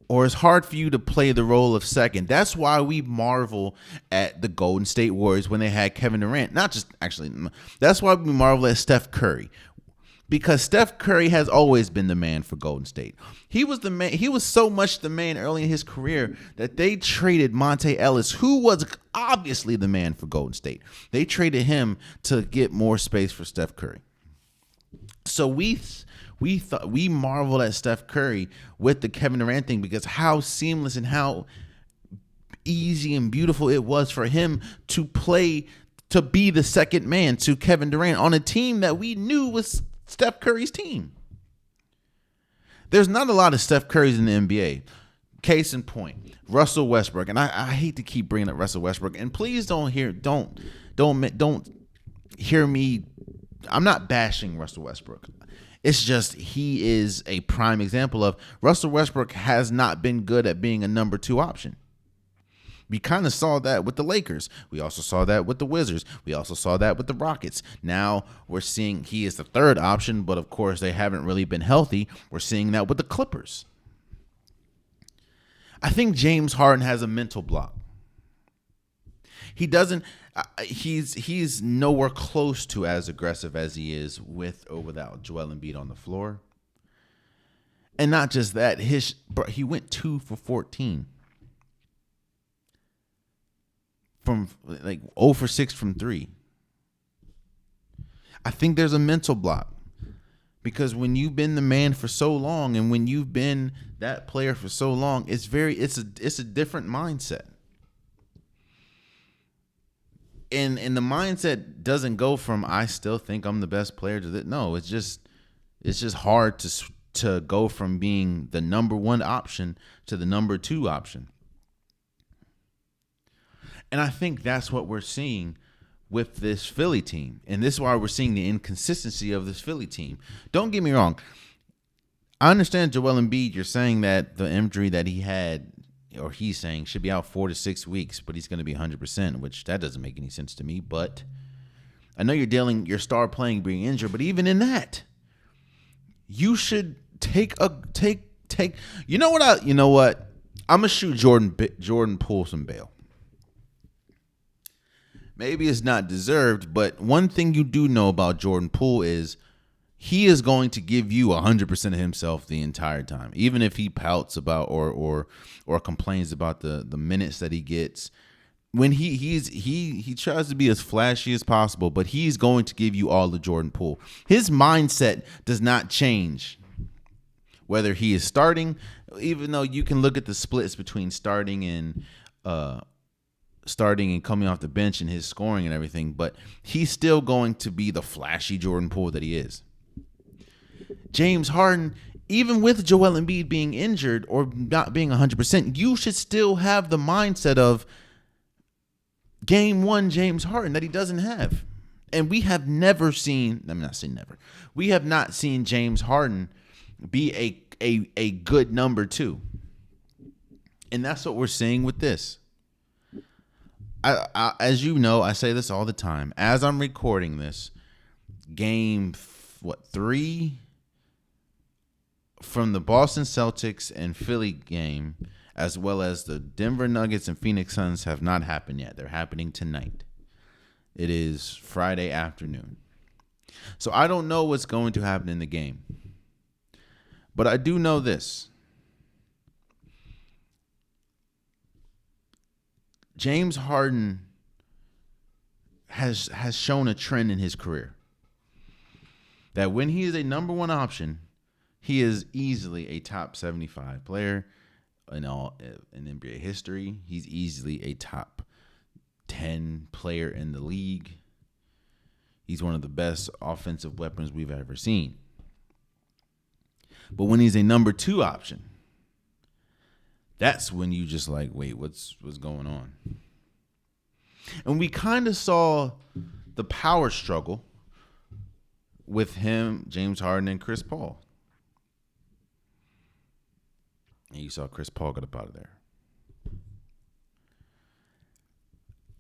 or it's hard for you to play the role of second. That's why we marvel at the Golden State Warriors when they had Kevin Durant. That's why we marvel at Steph Curry. Because Steph Curry has always been the man for Golden State. He was the man. He was so much the man early in his career that they traded Monte Ellis, who was obviously the man for Golden State. They traded him to get more space for Steph Curry. So we marveled at Steph Curry with the Kevin Durant thing because how seamless and how easy and beautiful it was for him to play, to be the second man to Kevin Durant on a team that we knew was Steph Curry's team. There's not a lot of Steph Currys in the NBA. Case in point, Russell Westbrook, and I hate to keep bringing up Russell Westbrook, and please don't hear me. I'm not bashing Russell Westbrook. It's just he is a prime example of Russell Westbrook has not been good at being a number 2 option. We kind of saw that with the Lakers. We also saw that with the Wizards. We also saw that with the Rockets. Now we're seeing he is the third option, but of course they haven't really been healthy. We're seeing that with the Clippers. I think James Harden has a mental block. He doesn't. He's nowhere close to as aggressive as he is with or without Joel Embiid on the floor. And not just that, he went 2 for 14. From like 0 for 6 from 3. I think there's a mental block because when you've been the man for so long and when you've been that player for so long, it's a different mindset. And the mindset doesn't go from I still think I'm the best player to that. No, it's just hard to go from being the number 1 option to the number 2 option. And I think that's what we're seeing with this Philly team. And this is why we're seeing the inconsistency of this Philly team. Don't get me wrong. I understand Joel Embiid, you're saying that the injury that he had, or he's saying, should be out 4 to 6 weeks, but he's going to be 100%, which that doesn't make any sense to me. But I know you're dealing your star playing being injured, but even in that, you should take. You know what? I'm gonna shoot Jordan Poole some bail. Maybe it's not deserved, but one thing you do know about Jordan Poole is he is going to give you 100% of himself the entire time, even if he pouts about or complains about the minutes that he gets. When he tries to be as flashy as possible, but he's going to give you all the Jordan Poole. His mindset does not change whether he is starting, even though you can look at the splits between starting and coming off the bench and his scoring and everything, but he's still going to be the flashy Jordan Poole that he is. James Harden, even with Joel Embiid being injured or not being 100%, you should still have the mindset of game 1 James Harden that he doesn't have. And we have never seen, I'm not saying never, we have not seen James Harden be a good number 2. And that's what we're seeing with this. As you know, I say this all the time. As I'm recording this, game 3 from the Boston Celtics and Philly game, as well as the Denver Nuggets and Phoenix Suns, have not happened yet. They're happening tonight. It is Friday afternoon. So I don't know what's going to happen in the game. But I do know this. James Harden has shown a trend in his career that when he is a number one option, he is easily a top 75 player in NBA history. He's easily a top 10 player in the league. He's one of the best offensive weapons we've ever seen. But when he's a number two option, that's when you just like, wait, what's going on? And we kind of saw the power struggle with him, James Harden, and Chris Paul. And you saw Chris Paul get up out of there.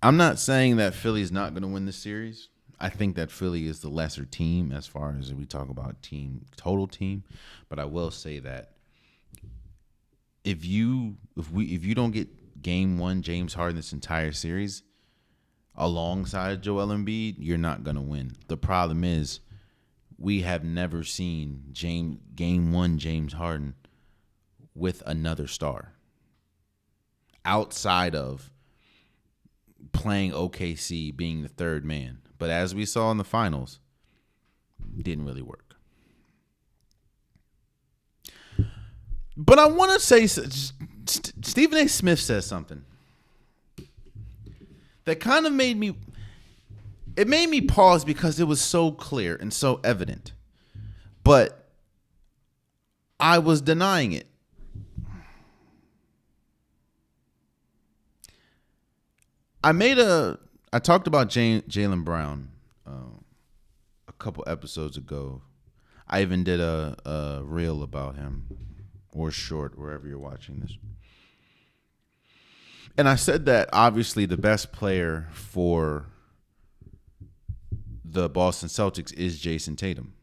I'm not saying that Philly's not going to win this series. I think that Philly is the lesser team as far as we talk about total team. But I will say that if you don't get game one James Harden this entire series alongside Joel Embiid, you're not going to win. The problem is we have never seen game one James Harden with another star outside of playing OKC, being the third man. But as we saw in the finals, didn't really work. But I want to say, Stephen A. Smith says something that kind of made me pause because it was so clear and so evident. But I was denying it. I talked about Jaylen Brown a couple episodes ago. I even did a reel about him, or short, wherever you're watching this. And I said that obviously the best player for the Boston Celtics is Jason Tatum.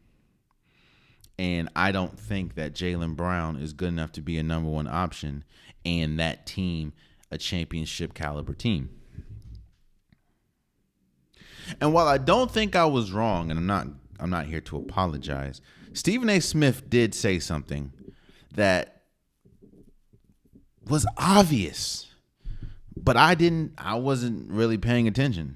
And I don't think that Jaylen Brown is good enough to be a number one option and that team a championship caliber team. And while I don't think I was wrong, and I'm not here to apologize, Stephen A. Smith did say something that was obvious, but I wasn't really paying attention.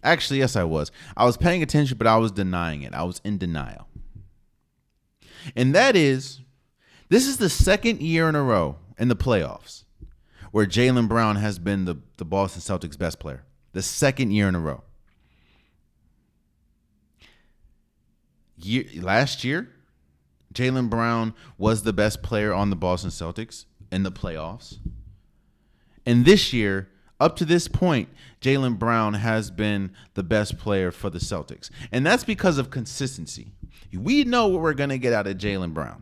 Actually, yes, I was. I was paying attention, but I was denying it. I was in denial. And that is, this is the second year in a row in the playoffs where Jaylen Brown has been the Boston Celtics' best player. The second year in a row. Last year, Jaylen Brown was the best player on the Boston Celtics in the playoffs. And this year, up to this point, Jaylen Brown has been the best player for the Celtics. And that's because of consistency. We know what we're going to get out of Jaylen Brown.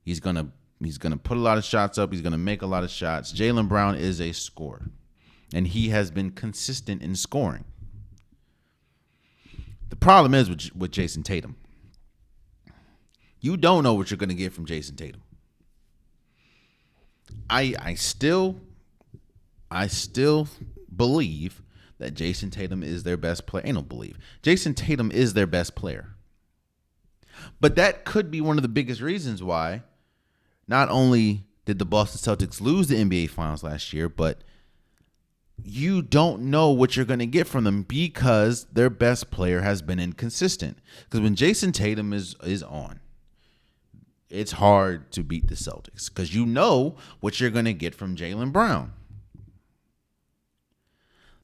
He's going to put a lot of shots up. He's going to make a lot of shots. Jaylen Brown is a scorer. And he has been consistent in scoring. The problem is with Jason Tatum. You don't know what you're going to get from Jason Tatum. I still believe that Jason Tatum is their best player. Jason Tatum is their best player. But that could be one of the biggest reasons why not only did the Boston Celtics lose the NBA Finals last year, but you don't know what you're going to get from them because their best player has been inconsistent. Because when Jason Tatum is on, it's hard to beat the Celtics because you know what you're going to get from Jaylen Brown.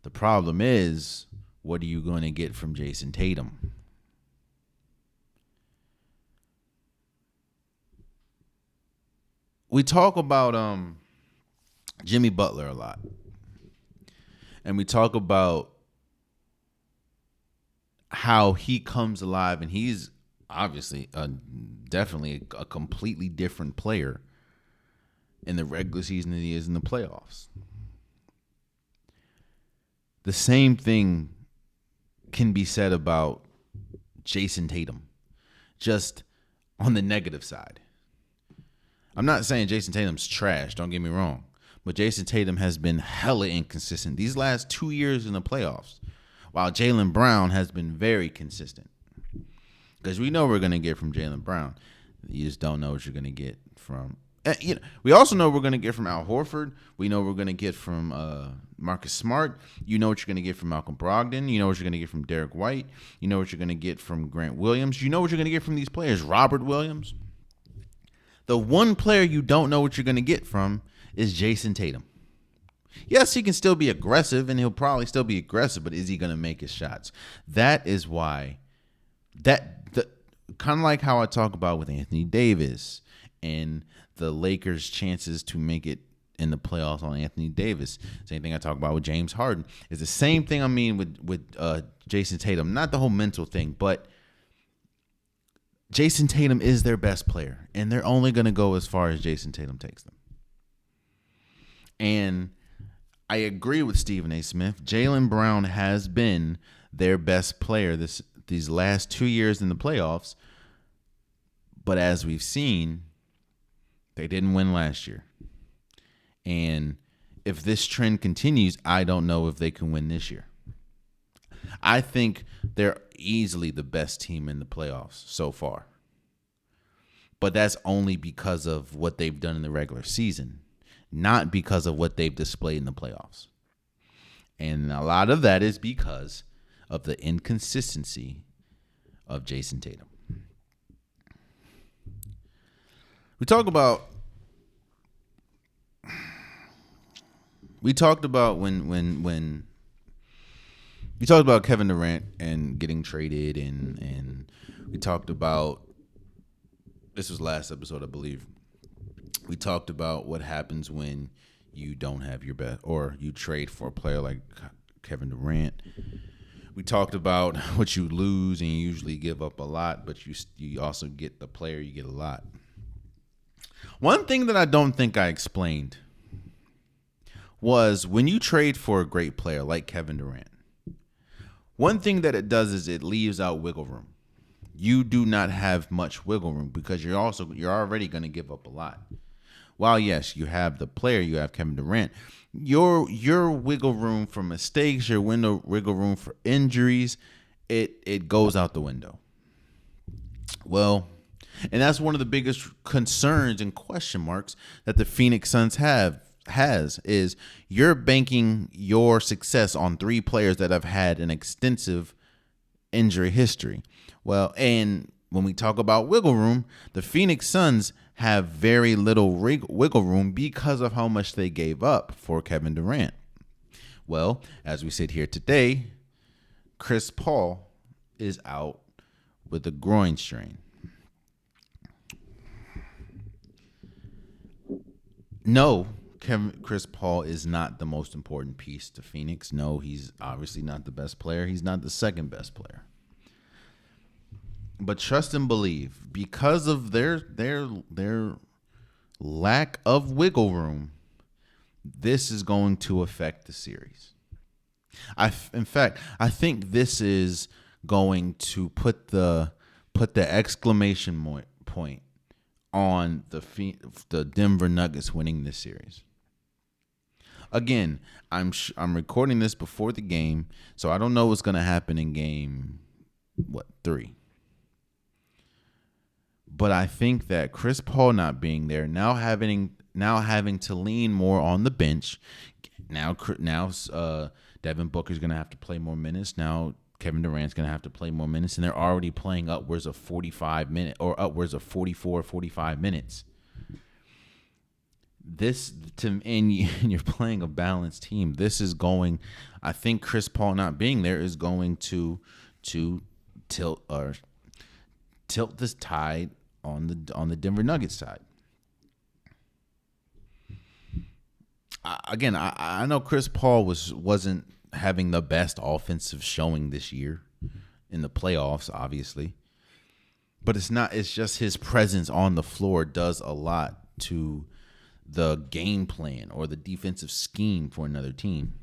The problem is, what are you going to get from Jason Tatum? We talk about Jimmy Butler a lot. And we talk about how he comes alive, and he's obviously definitely a completely different player in the regular season than he is in the playoffs. The same thing can be said about Jason Tatum. Just on the negative side. I'm not saying Jason Tatum's trash, don't get me wrong, but Jason Tatum has been hella inconsistent these last 2 years in the playoffs, while Jaylen Brown has been very consistent. Because we know we're going to get from Jaylen Brown. You just don't know what you're going to get from. We also know we're going to get from Al Horford. We know we're going to get from Marcus Smart. You know what you're going to get from Malcolm Brogdon. You know what you're going to get from Derek White. You know what you're going to get from Grant Williams. You know what you're going to get from these players. Robert Williams. The one player you don't know what you're going to get from is Jason Tatum. Yes, he can still be aggressive, and he'll probably still be aggressive, but is he going to make his shots? That is why kind of like how I talk about with Anthony Davis and the Lakers' chances to make it in the playoffs on Anthony Davis. Same thing I talk about with James Harden. It's the same thing I mean with Jason Tatum. Not the whole mental thing, but Jason Tatum is their best player, and they're only going to go as far as Jason Tatum takes them. And I agree with Stephen A. Smith. Jaylen Brown has been their best player these last 2 years in the playoffs. But as we've seen, they didn't win last year. And if this trend continues, I don't know if they can win this year. I think they're easily the best team in the playoffs so far. But that's only because of what they've done in the regular season, not because of what they've displayed in the playoffs. And a lot of that is because of the inconsistency of Jason Tatum. We talked about when we talked about Kevin Durant and getting traded, and we talked about, this was last episode, I believe. We talked about what happens when you don't have your best, or you trade for a player like Kevin Durant. We talked about what you lose, and you usually give up a lot, but you also get the player, you get a lot. One thing that I don't think I explained was when you trade for a great player like Kevin Durant, one thing that it does is it leaves out wiggle room. You do not have much wiggle room because you're already going to give up a lot. While yes, you have the player, you have Kevin Durant, your wiggle room for mistakes, your wiggle room for injuries, it goes out the window. Well, and that's one of the biggest concerns and question marks that the Phoenix Suns is you're banking your success on three players that have had an extensive injury history. Well, and when we talk about wiggle room, the Phoenix Suns have very little wiggle room because of how much they gave up for Kevin Durant. Well, as we sit here today, Chris Paul is out with a groin strain. No, Chris Paul is not the most important piece to Phoenix. No, he's obviously not the best player. He's not the second best player. But trust and believe, because of their lack of wiggle room, this is going to affect the series. In fact, I think this is going to put the exclamation point on the Denver Nuggets winning this series. Again, I'm recording this before the game, so I don't know what's going to happen in game 3. But I think that Chris Paul not being there, now having to lean more on the bench, now Devin Booker's going to have to play more minutes. Now Kevin Durant's going to have to play more minutes, and they're already playing upwards of 45 minutes or upwards of 44, 45 minutes. And you're playing a balanced team. This is going, I think Chris Paul not being there is going to tilt this tide on the Denver Nuggets side. I know Chris Paul wasn't having the best offensive showing this year in the playoffs, obviously. But it's just his presence on the floor does a lot to the game plan or the defensive scheme for another team.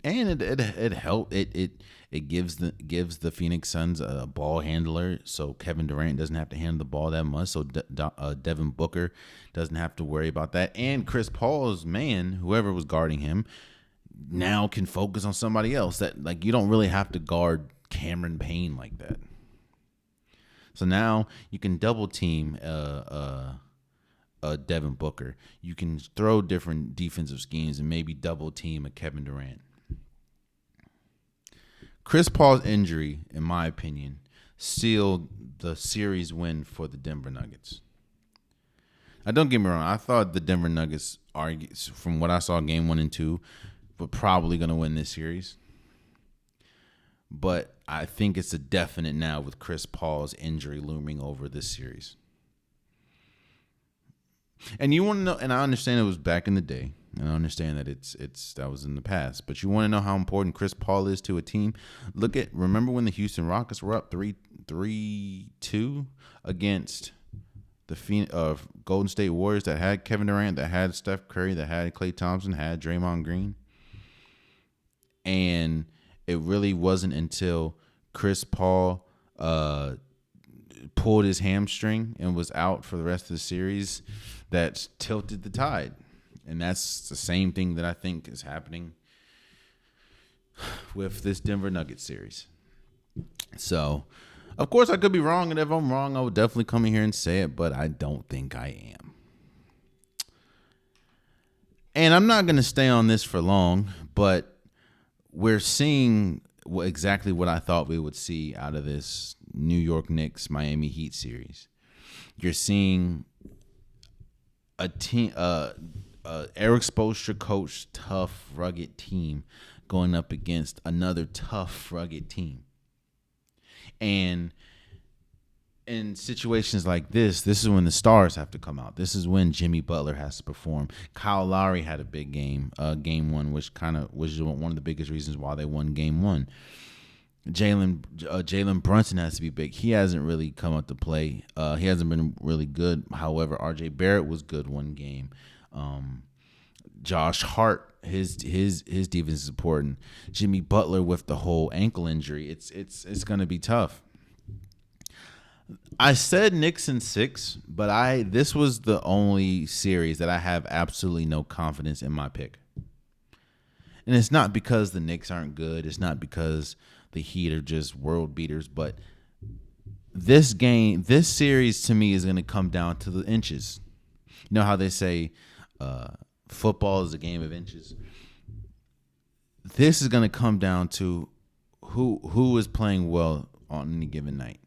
And it helped it gives the Phoenix Suns a ball handler, so Kevin Durant doesn't have to handle the ball that much, so Devin Booker doesn't have to worry about that, and Chris Paul's man, whoever was guarding him, now can focus on somebody else. That, like, you don't really have to guard Cameron Payne like that. So now you can double team Devin Booker. You can throw different defensive schemes and maybe double team a Kevin Durant. Chris Paul's injury, in my opinion, sealed the series win for the Denver Nuggets. Now, don't get me wrong. I thought the Denver Nuggets, from what I saw game 1 and 2, were probably going to win this series. But I think it's a definite now with Chris Paul's injury looming over this series. And you want to know, and I understand it was back in the day, and I understand that that was in the past, but you want to know how important Chris Paul is to a team? Remember when the Houston Rockets were up 3-2 against the Golden State Warriors that had Kevin Durant, that had Steph Curry, that had Klay Thompson, had Draymond Green? And it really wasn't until Chris Paul pulled his hamstring and was out for the rest of the series that tilted the tide. And that's the same thing that I think is happening with this Denver Nuggets series. So, of course, I could be wrong, and if I'm wrong, I would definitely come in here and say it, but I don't think I am. And I'm not going to stay on this for long, but we're seeing exactly what I thought we would see out of this New York Knicks Miami Heat series. You're seeing a team, Eric Spoelstra coached tough, rugged team going up against another tough, rugged team. And in situations like this is when the stars have to come out. This is when Jimmy Butler has to perform. Kyle Lowry had a big game, game 1, which kind of was one of the biggest reasons why they won game 1. Jaylen Brunson has to be big. He hasn't really come up to play. He hasn't been really good. However, RJ Barrett was good one game. Josh Hart, his defense is important. Jimmy Butler with the whole ankle injury, it's going to be tough. I said Knicks in 6, but this was the only series that I have absolutely no confidence in my pick. And it's not because the Knicks aren't good. It's not because the Heat are just world beaters. But this series to me is going to come down to the inches. You know how they say football is a game of inches? This is going to come down to who is playing well on any given night.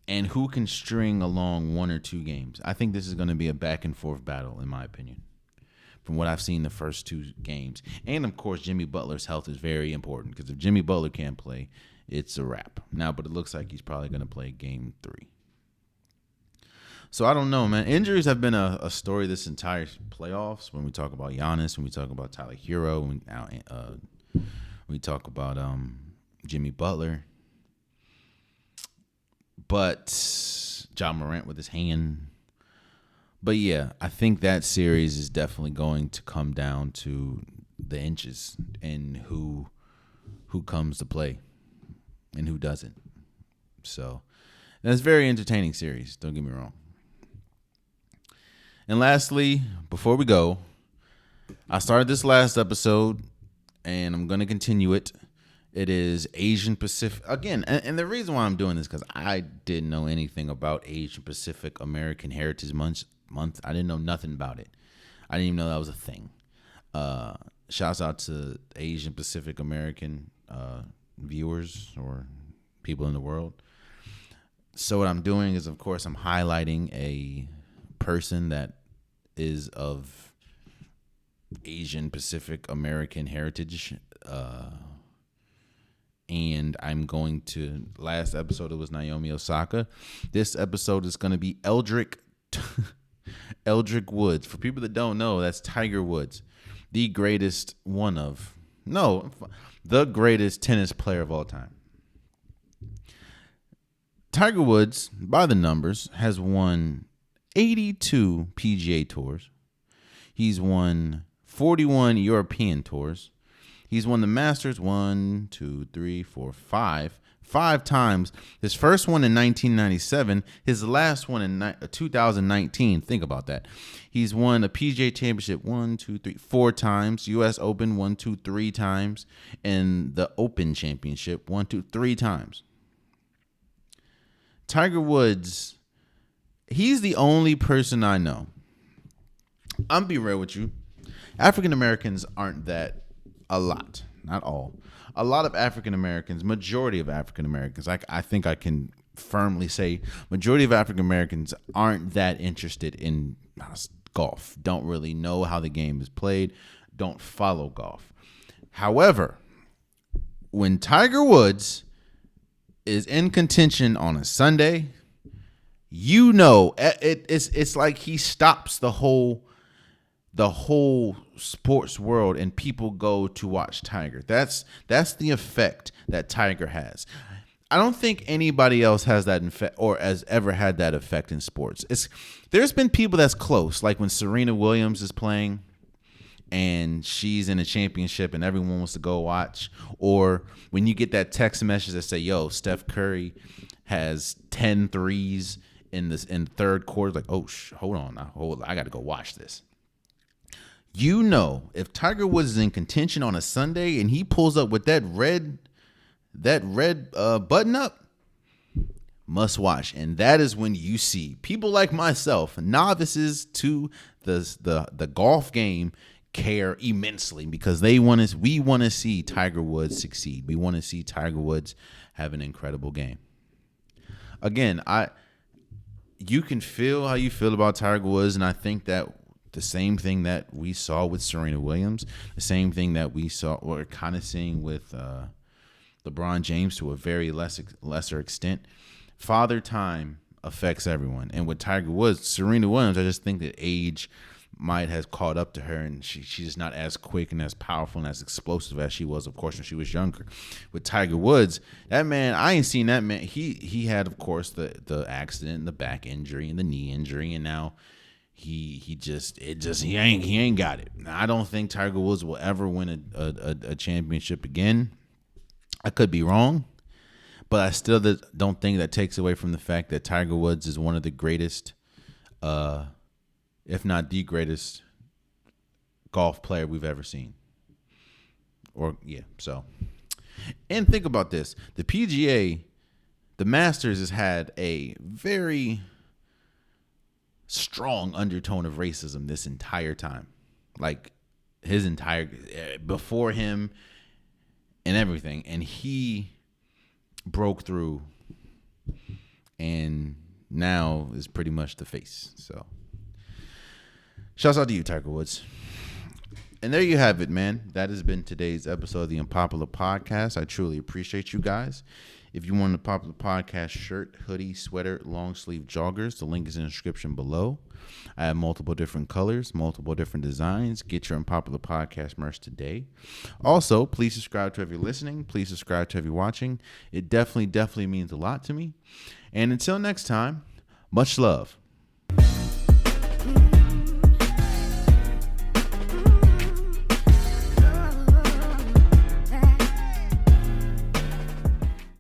And who can string along 1 or 2 games. I think this is going to be a back and forth battle, in my opinion, from what I've seen the first 2 games. And, of course, Jimmy Butler's health is very important, because if Jimmy Butler can't play, it's a wrap. Now, but it looks like he's probably going to play game 3. So I don't know, man. Injuries have been a story this entire playoffs. When we talk about Giannis, when we talk about Tyler Hero, when we talk about Jimmy Butler. But John Morant with his hand. But yeah, I think that series is definitely going to come down to the inches and who comes to play and who doesn't. So that's a very entertaining series. Don't get me wrong. And lastly, before we go, I started this last episode and I'm going to continue it. It is Asian Pacific. Again, and the reason why I'm doing this is because I didn't know anything about Asian Pacific American Heritage Month. I didn't know nothing about it. I didn't even know that was a thing. Shouts out to Asian Pacific American viewers or people in the world. So what I'm doing is, of course, I'm highlighting a person that is of Asian Pacific American heritage. And I'm going to, last episode it was Naomi Osaka. This episode is going to be Eldrick Woods. For people that don't know, that's Tiger Woods, the greatest tennis player of all time. Tiger Woods, by the numbers, has won 82 PGA Tours. He's won 41 European tours. He's won the Masters 5 times. His first one in 1997. His last one in 2019. Think about that. He's won a PGA Championship 4 times. U.S. Open 3 times, and the Open Championship 3 times. Tiger Woods, he's the only person I know. I'm be real with you. African Americans aren't that a lot, not all. A lot of African Americans, majority of African Americans, I think I can firmly say majority of African Americans aren't that interested in golf. Don't really know how the game is played. Don't follow golf. However, when Tiger Woods is in contention on a Sunday, it's like he stops the whole sports world and people go to watch Tiger. That's the effect that Tiger has. I don't think anybody else has that effect or has ever had that effect in sports. There's been people that's close, like when Serena Williams is playing and she's in a championship and everyone wants to go watch, or when you get that text message that say, yo, Steph Curry has 10 threes in the third quarter, like, oh, hold on now, I got to go watch this. If Tiger Woods is in contention on a Sunday and he pulls up with that red button up, must watch. And that is when you see people like myself, novices to the golf game, care immensely because we want to see Tiger Woods succeed. We want to see Tiger Woods have an incredible game. Again, you can feel how you feel about Tiger Woods, and I think that the same thing that we saw with Serena Williams, the same thing that we saw or kind of seeing with LeBron James to a very lesser extent. Father time affects everyone. And with Tiger Woods, Serena Williams, I just think that age might have caught up to her, and she's not as quick and as powerful and as explosive as she was, of course, when she was younger. With Tiger Woods, that man, I ain't seen that man. He had, of course, the accident, the back injury, and the knee injury, and now he ain't got it. Now, I don't think Tiger Woods will ever win a championship again. I could be wrong, but I still don't think that takes away from the fact that Tiger Woods is one of the greatest, if not the greatest, golf player we've ever seen. And think about this. The PGA, the Masters, has had a very strong undertone of racism this entire time. Like before him and everything. And he broke through and now is pretty much the face. So shouts out to you, Tiger Woods. And there you have it, man. That has been today's episode of the Unpopular Podcast. I truly appreciate you guys. If you want a Popular Podcast shirt, hoodie, sweater, long sleeve joggers, the link is in the description below. I have multiple different colors, multiple different designs. Get your Unpopular Podcast merch today. Also, please subscribe to if you're listening. Please subscribe to if you're watching. It definitely means a lot to me. And until next time, much love.